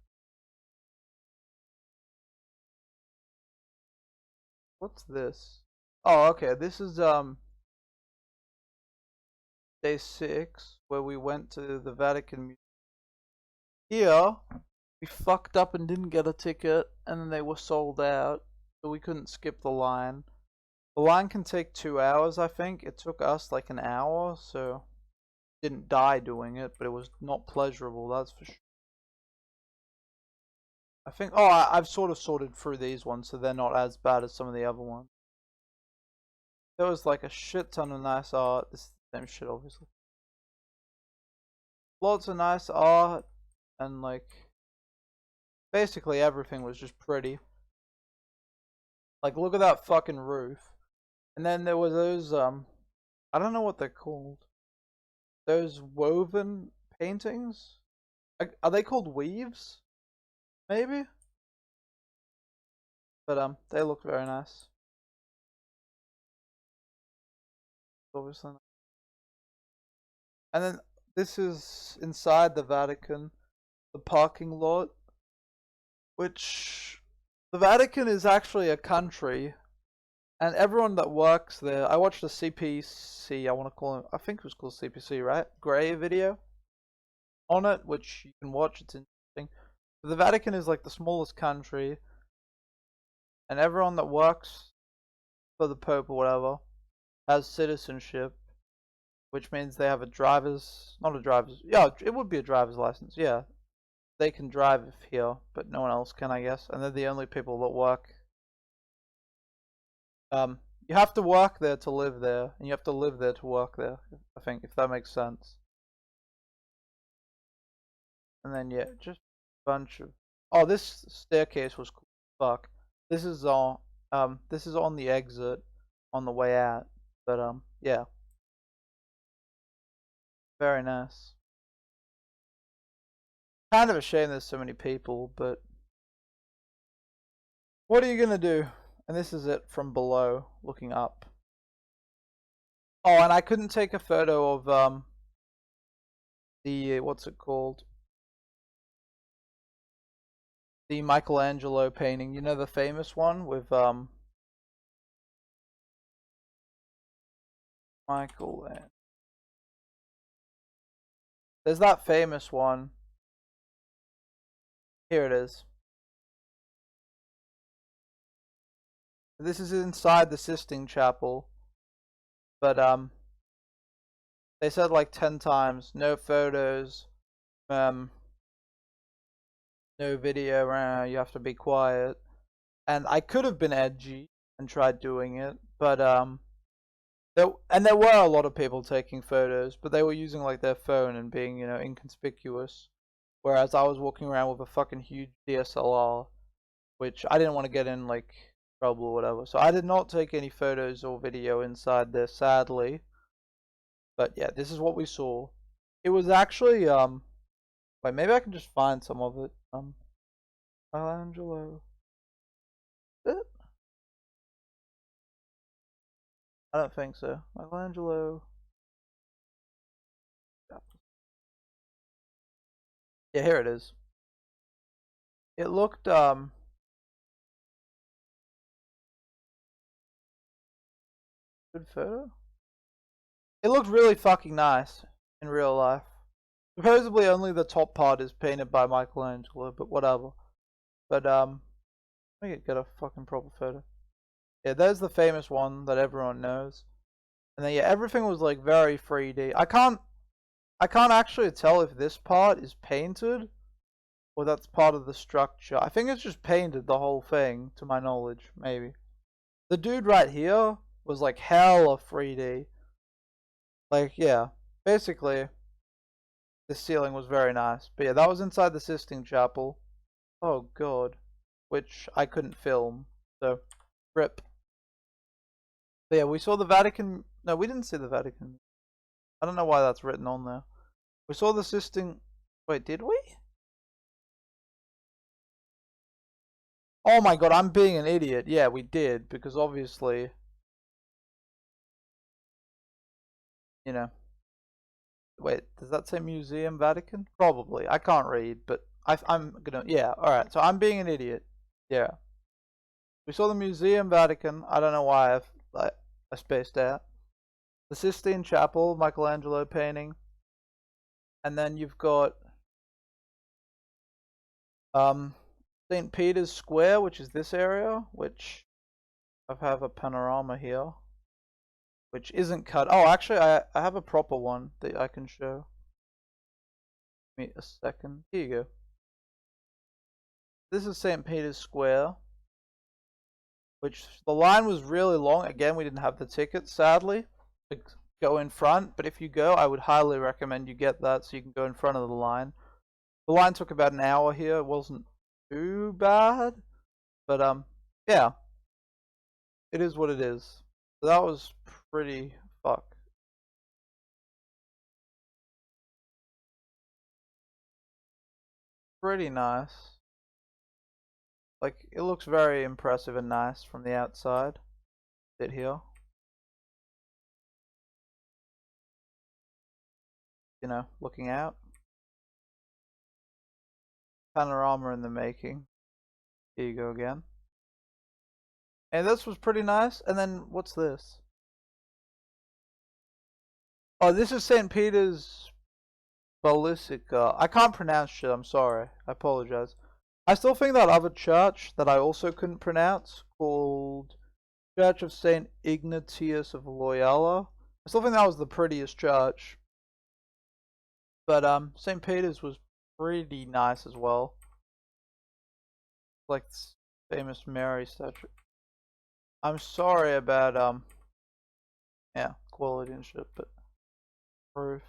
What's this? Oh, okay. This is day 6 where we went to the Vatican Here, we fucked up and didn't get a ticket, and then they were sold out, so we couldn't skip the line. The line can take 2 hours, I think. It took us like an hour, so didn't die doing it, but it was not pleasurable, that's for sure. I think, oh, I've sort of sorted through these ones, so they're not as bad as some of the other ones. There was like a shit ton of nice art. This is the same shit, obviously. Lots of nice art, and like, basically everything was just pretty. Like, look at that fucking roof. And then there were those, I don't know what they're called. Those woven paintings? Are they called weaves? Maybe? But, they look very nice. Obviously. And then, this is inside the Vatican. The parking lot. Which, the Vatican is actually a country. And everyone that works there, I watched a CPC, I want to call him, I think it was called CPC, right? Gray video on it, which you can watch, it's interesting. But the Vatican is like the smallest country, and everyone that works for the Pope or whatever has citizenship, which means they have yeah, it would be a driver's license, yeah. They can drive here, but no one else can, I guess, and they're the only people that work. You have to work there to live there, and you have to live there to work there, I think, if that makes sense. And then, yeah, just a bunch of... Oh, this staircase was cool as fuck. This is on the exit on the way out. But, yeah. Very nice. Kind of a shame there's so many people, but... What are you gonna do? And this is it from below, looking up. Oh, and I couldn't take a photo of, the, what's it called? The Michelangelo painting. You know, the famous one with, Michelangelo. There's that famous one. Here it is. This is inside the Sistine Chapel. But, they said like 10 times, no photos, no video, you have to be quiet. And I could have been edgy and tried doing it, but, there were a lot of people taking photos, but they were using like their phone and being, you know, inconspicuous. Whereas I was walking around with a fucking huge DSLR, which I didn't want to get in like trouble or whatever. So I did not take any photos or video inside there, sadly. But yeah, this is what we saw. It was actually, wait, maybe I can just find some of it. Michelangelo. I don't think so. Michelangelo. Yeah, here it is. It looked, good photo? It looked really fucking nice in real life. Supposedly only the top part is painted by Michelangelo, but whatever. But, let me get a fucking proper photo. Yeah, there's the famous one that everyone knows. And then, yeah, everything was like very 3D. I can't actually tell if this part is painted or that's part of the structure. I think it's just painted, the whole thing, to my knowledge, maybe. The dude right here was like hella 3D. Like, yeah, basically, the ceiling was very nice. But yeah, that was inside the Sistine Chapel. Oh god. Which I couldn't film, so rip. But yeah, we saw the Vatican. No, we didn't see the Vatican. I don't know why that's written on there. We saw the Sistine. Wait, did we? Oh my god, I'm being an idiot. Yeah, we did, because obviously, you know. Wait, does that say Museum Vatican? Probably. I can't read, but I'm gonna. Yeah, alright, so I'm being an idiot. Yeah. We saw the Museum Vatican. I don't know why I spaced out. The Sistine Chapel, Michelangelo painting. And then you've got Um, St. Peter's Square, which is this area, which I have a panorama here, which isn't cut. Oh, actually, I have a proper one that I can show. Give me a second. Here you go. This is St. Peter's Square, which the line was really long. Again, we didn't have the ticket, sadly, to go in front. But if you go, I would highly recommend you get that so you can go in front of the line. The line took about an hour here. It wasn't too bad, but yeah, it is what it is. So that was pretty pretty nice. Like, it looks very impressive and nice from the outside. Sit here, looking out. Panorama in the making. Here you go again. And this was pretty nice. And then what's this? Oh, this is St. Peter's Basilica. I can't pronounce shit. I'm sorry. I apologize. I still think that other church that I also couldn't pronounce, called Church of St. Ignatius of Loyola. I still think that was the prettiest church. But St. Peter's was pretty nice as well. Like famous Mary statue. I'm sorry about yeah, quality and shit, but proof.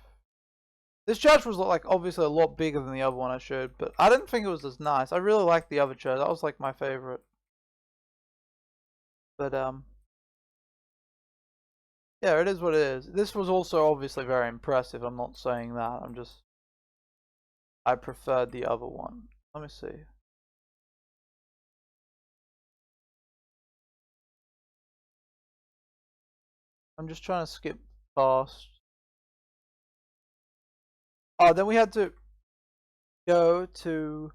This church was like obviously a lot bigger than the other one I showed, but I didn't think it was as nice. I really liked the other church. That was like my favorite. But yeah, it is what it is. This was also obviously very impressive. I'm not saying that. I preferred the other one. Let me see. I'm just trying to skip past. Oh, then we had to go to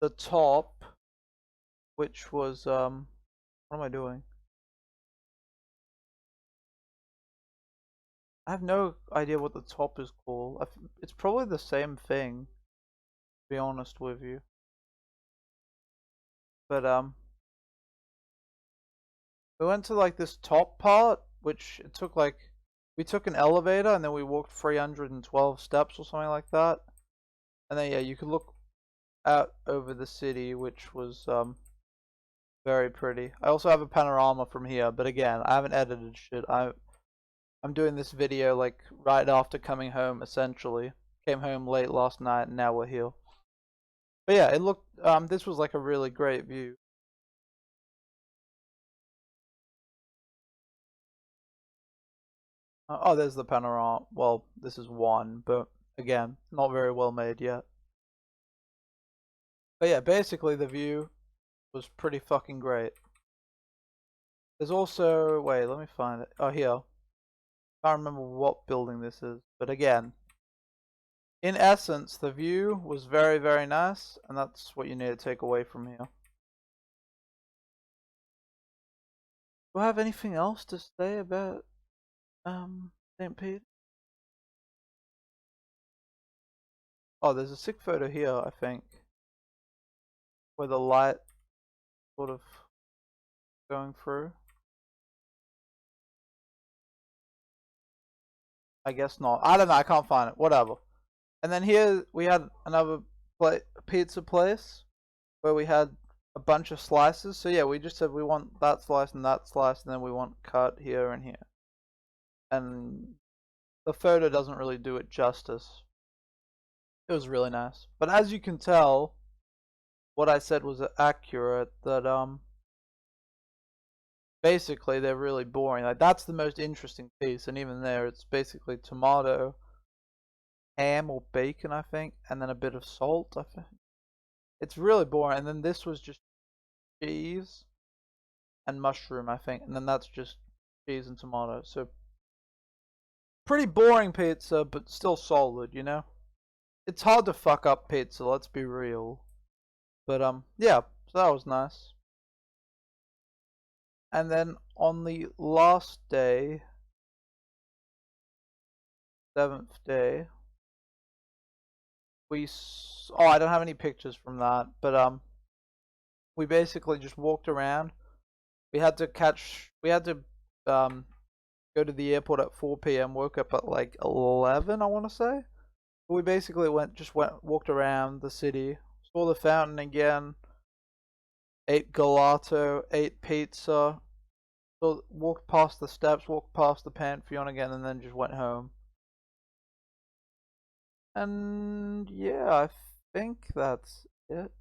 the top, which was what am I doing? I have no idea what the top is called. It's probably the same thing, to be honest with you. But we went to like this top part, which it took like we took an elevator and then we walked 312 steps or something like that. And then yeah, you could look out over the city, which was very pretty. I also have a panorama from here, but again, I haven't edited shit. I'm doing this video like right after coming home essentially. Came home late last night and now we're here. But yeah, it looked this was like a really great view. Oh, there's the panorama. Well, this is one, but again, not very well made yet. But yeah, basically the view was pretty fucking great. There's also, wait, let me find it. Oh, here. Can't remember what building this is, but again, in essence, the view was very, very nice, and that's what you need to take away from here. Do I have anything else to say about St. Pete? Oh, there's a sick photo here, I think, where the light sort of going through. I guess not. I don't know. I can't find it. Whatever. And then here we had another pizza place where we had a bunch of slices. So yeah, we just said we want that slice and that slice, and then we want cut here and here. And the photo doesn't really do it justice. It was really nice. But as you can tell, what I said was accurate, that basically they're really boring. Like that's the most interesting piece, and even there it's basically tomato, ham or bacon, I think, and then a bit of salt, I think. It's really boring. And then this was just cheese and mushroom, I think, and then that's just cheese and tomato. So pretty boring pizza, but still solid, you know? It's hard to fuck up pizza, let's be real. But yeah, so that was nice. And then on the last day, 7th day, oh, I don't have any pictures from that, but we basically just walked around. We had to go to the airport at 4 p.m. Woke up at like 11, I want to say. We basically walked around the city, saw the fountain again, ate gelato, ate pizza, so walked past the steps, walked past the Pantheon again, and then just went home. And yeah, I think that's it.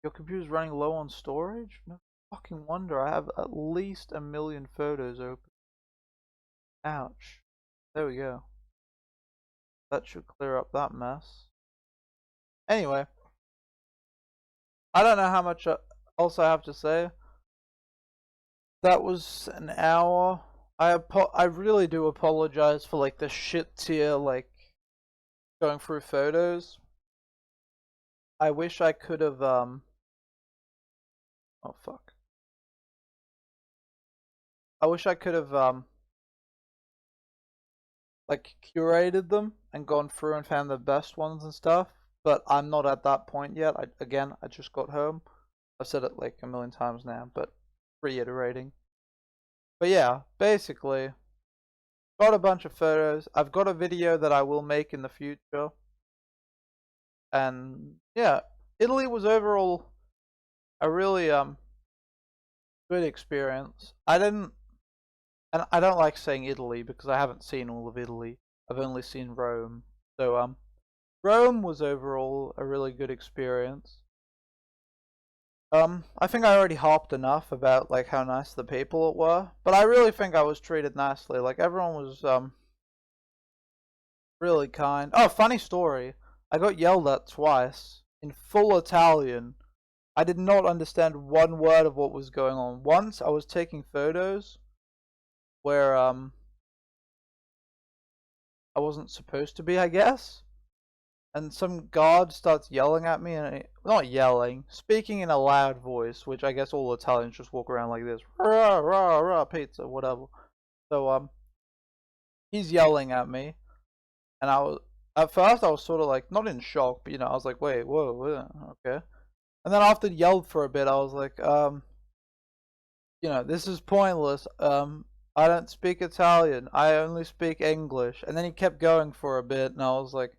Your computer's running low on storage? No fucking wonder. I have at least 1,000,000 photos open. Ouch. There we go. That should clear up that mess. Anyway, I don't know how much else I have to say. That was an hour. I really do apologize for like the shit tier like going through photos. I wish I could have oh fuck. I wish I could have like curated them and gone through and found the best ones and stuff, but I'm not at that point yet. I just got home. I've said it like 1,000,000 times now, but reiterating. But yeah, basically, got a bunch of photos. I've got a video that I will make in the future. And yeah, Italy was overall a really good experience. I don't like saying Italy because I haven't seen all of Italy. I've only seen Rome. So Rome was overall a really good experience. I think I already harped enough about like how nice the people were, but I really think I was treated nicely. Like everyone was really kind. Oh, funny story. I got yelled at twice in full Italian. I did not understand one word of what was going on. Once I was taking photos where I wasn't supposed to be, I guess. And some guard starts yelling at me, and not yelling, speaking in a loud voice, which I guess all Italians just walk around like this, rah rah rah, pizza, whatever. So he's yelling at me, and at first I was sort of like not in shock, but I was like, wait, whoa, okay. And then after he yelled for a bit, I was like, this is pointless. I don't speak Italian. I only speak English. And then he kept going for a bit, and I was like,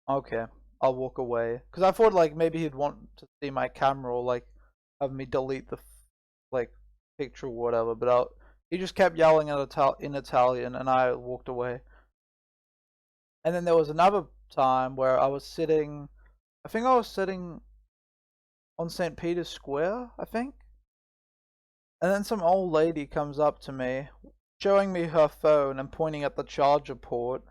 okay, I'll walk away. Because I thought like maybe he'd want to see my camera or like have me delete the like picture or whatever. But he just kept yelling in Italian, and I walked away. And then there was another time where I think I was sitting on St. Peter's Square, I think. And then some old lady comes up to me, showing me her phone and pointing at the charger port,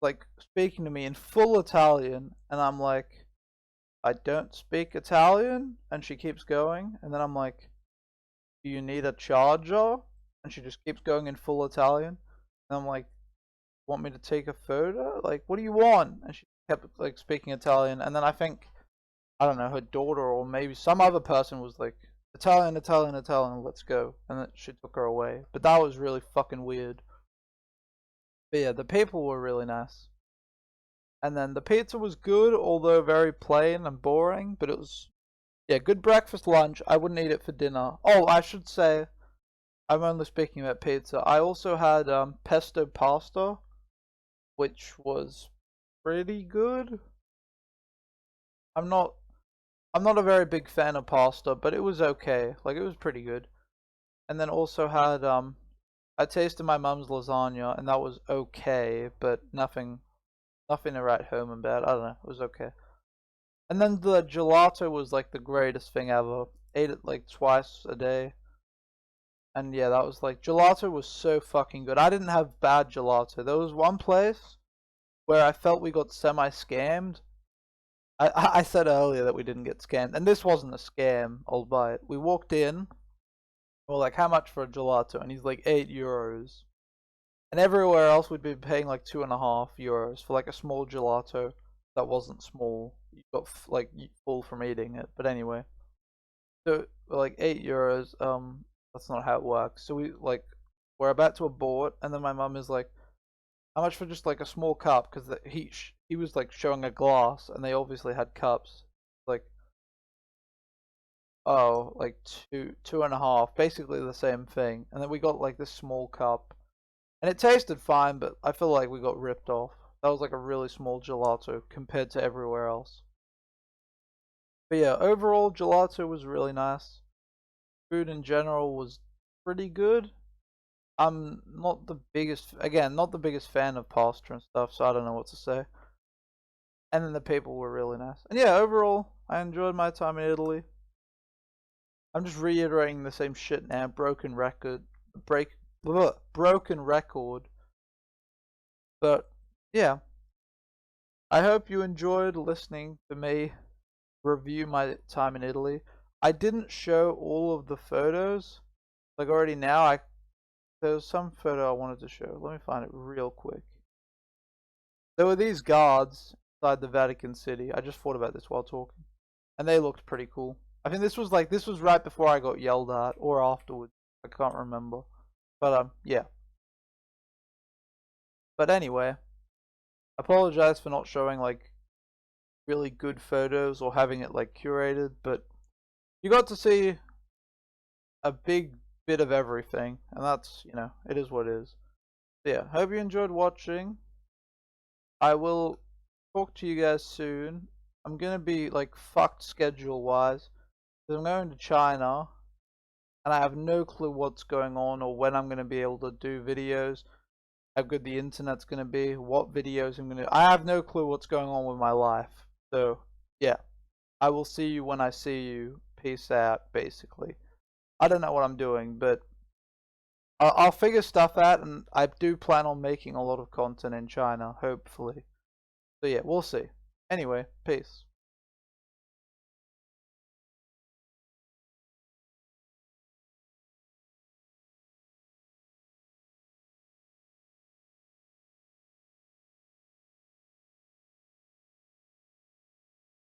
like speaking to me in full Italian, and I'm like, I don't speak Italian, and she keeps going, and then I'm like, do you need a charger? And she just keeps going in full Italian, and I'm like, want me to take a photo? Like, what do you want? And she kept like speaking Italian, and then I think, I don't know, her daughter or maybe some other person was like, Italian, let's go. And then she took her away. But that was really fucking weird. But yeah, the people were really nice. And then the pizza was good, although very plain and boring. But it was, yeah, good breakfast, lunch. I wouldn't eat it for dinner. Oh, I should say, I'm only speaking about pizza. I also had pesto pasta, which was pretty good. I'm not a very big fan of pasta, but it was okay. Like, it was pretty good. And then also had I tasted my mum's lasagna, and that was okay, but nothing to write home about. I don't know, it was okay. And then the gelato was like the greatest thing ever. Ate it like twice a day. And yeah, that was like, gelato was so fucking good. I didn't have bad gelato. There was one place where I felt we got semi-scammed. I said earlier that we didn't get scammed, and this wasn't a scam, I'll buy it. We walked in, we're like, how much for a gelato? And he's like, €8. And everywhere else we'd be paying like €2.50 for like a small gelato that wasn't small. You got like full from eating it. But anyway, so like €8. That's not how it works. So we're about to abort, and then my mum is like, how much for just like a small cup? Because he was like showing a glass, and they obviously had cups. Like, oh, like two and a half, basically the same thing. And then we got like this small cup, and it tasted fine, but I feel like we got ripped off. That was like a really small gelato compared to everywhere else. But yeah, overall gelato was really nice. Food in general was pretty good. I'm not the biggest, again, not the biggest fan of pasta and stuff, so I don't know what to say. And then the people were really nice. And yeah, overall, I enjoyed my time in Italy. I'm just reiterating the same shit now. Broken record. But yeah, I hope you enjoyed listening to me review my time in Italy. I didn't show all of the photos. Like already now, there's some photo I wanted to show. Let me find it real quick. There were these guards inside the Vatican City. I just thought about this while talking, and they looked pretty cool. I think this was right before I got yelled at or afterwards. I can't remember. But yeah. But anyway, I apologize for not showing like really good photos or having it like curated, but you got to see a big bit of everything, and that's, it is what it is. So yeah, hope you enjoyed watching. I will talk to you guys soon. I'm gonna be like fucked schedule wise because I'm going to China and I have no clue what's going on or when I'm gonna be able to do videos, how good the internet's gonna be, what videos I'm gonna. I have no clue what's going on with my life. So yeah, I will see you when I see you. Peace out, basically. I don't know what I'm doing, but I'll figure stuff out, and I do plan on making a lot of content in China, hopefully. So yeah, we'll see. Anyway, peace.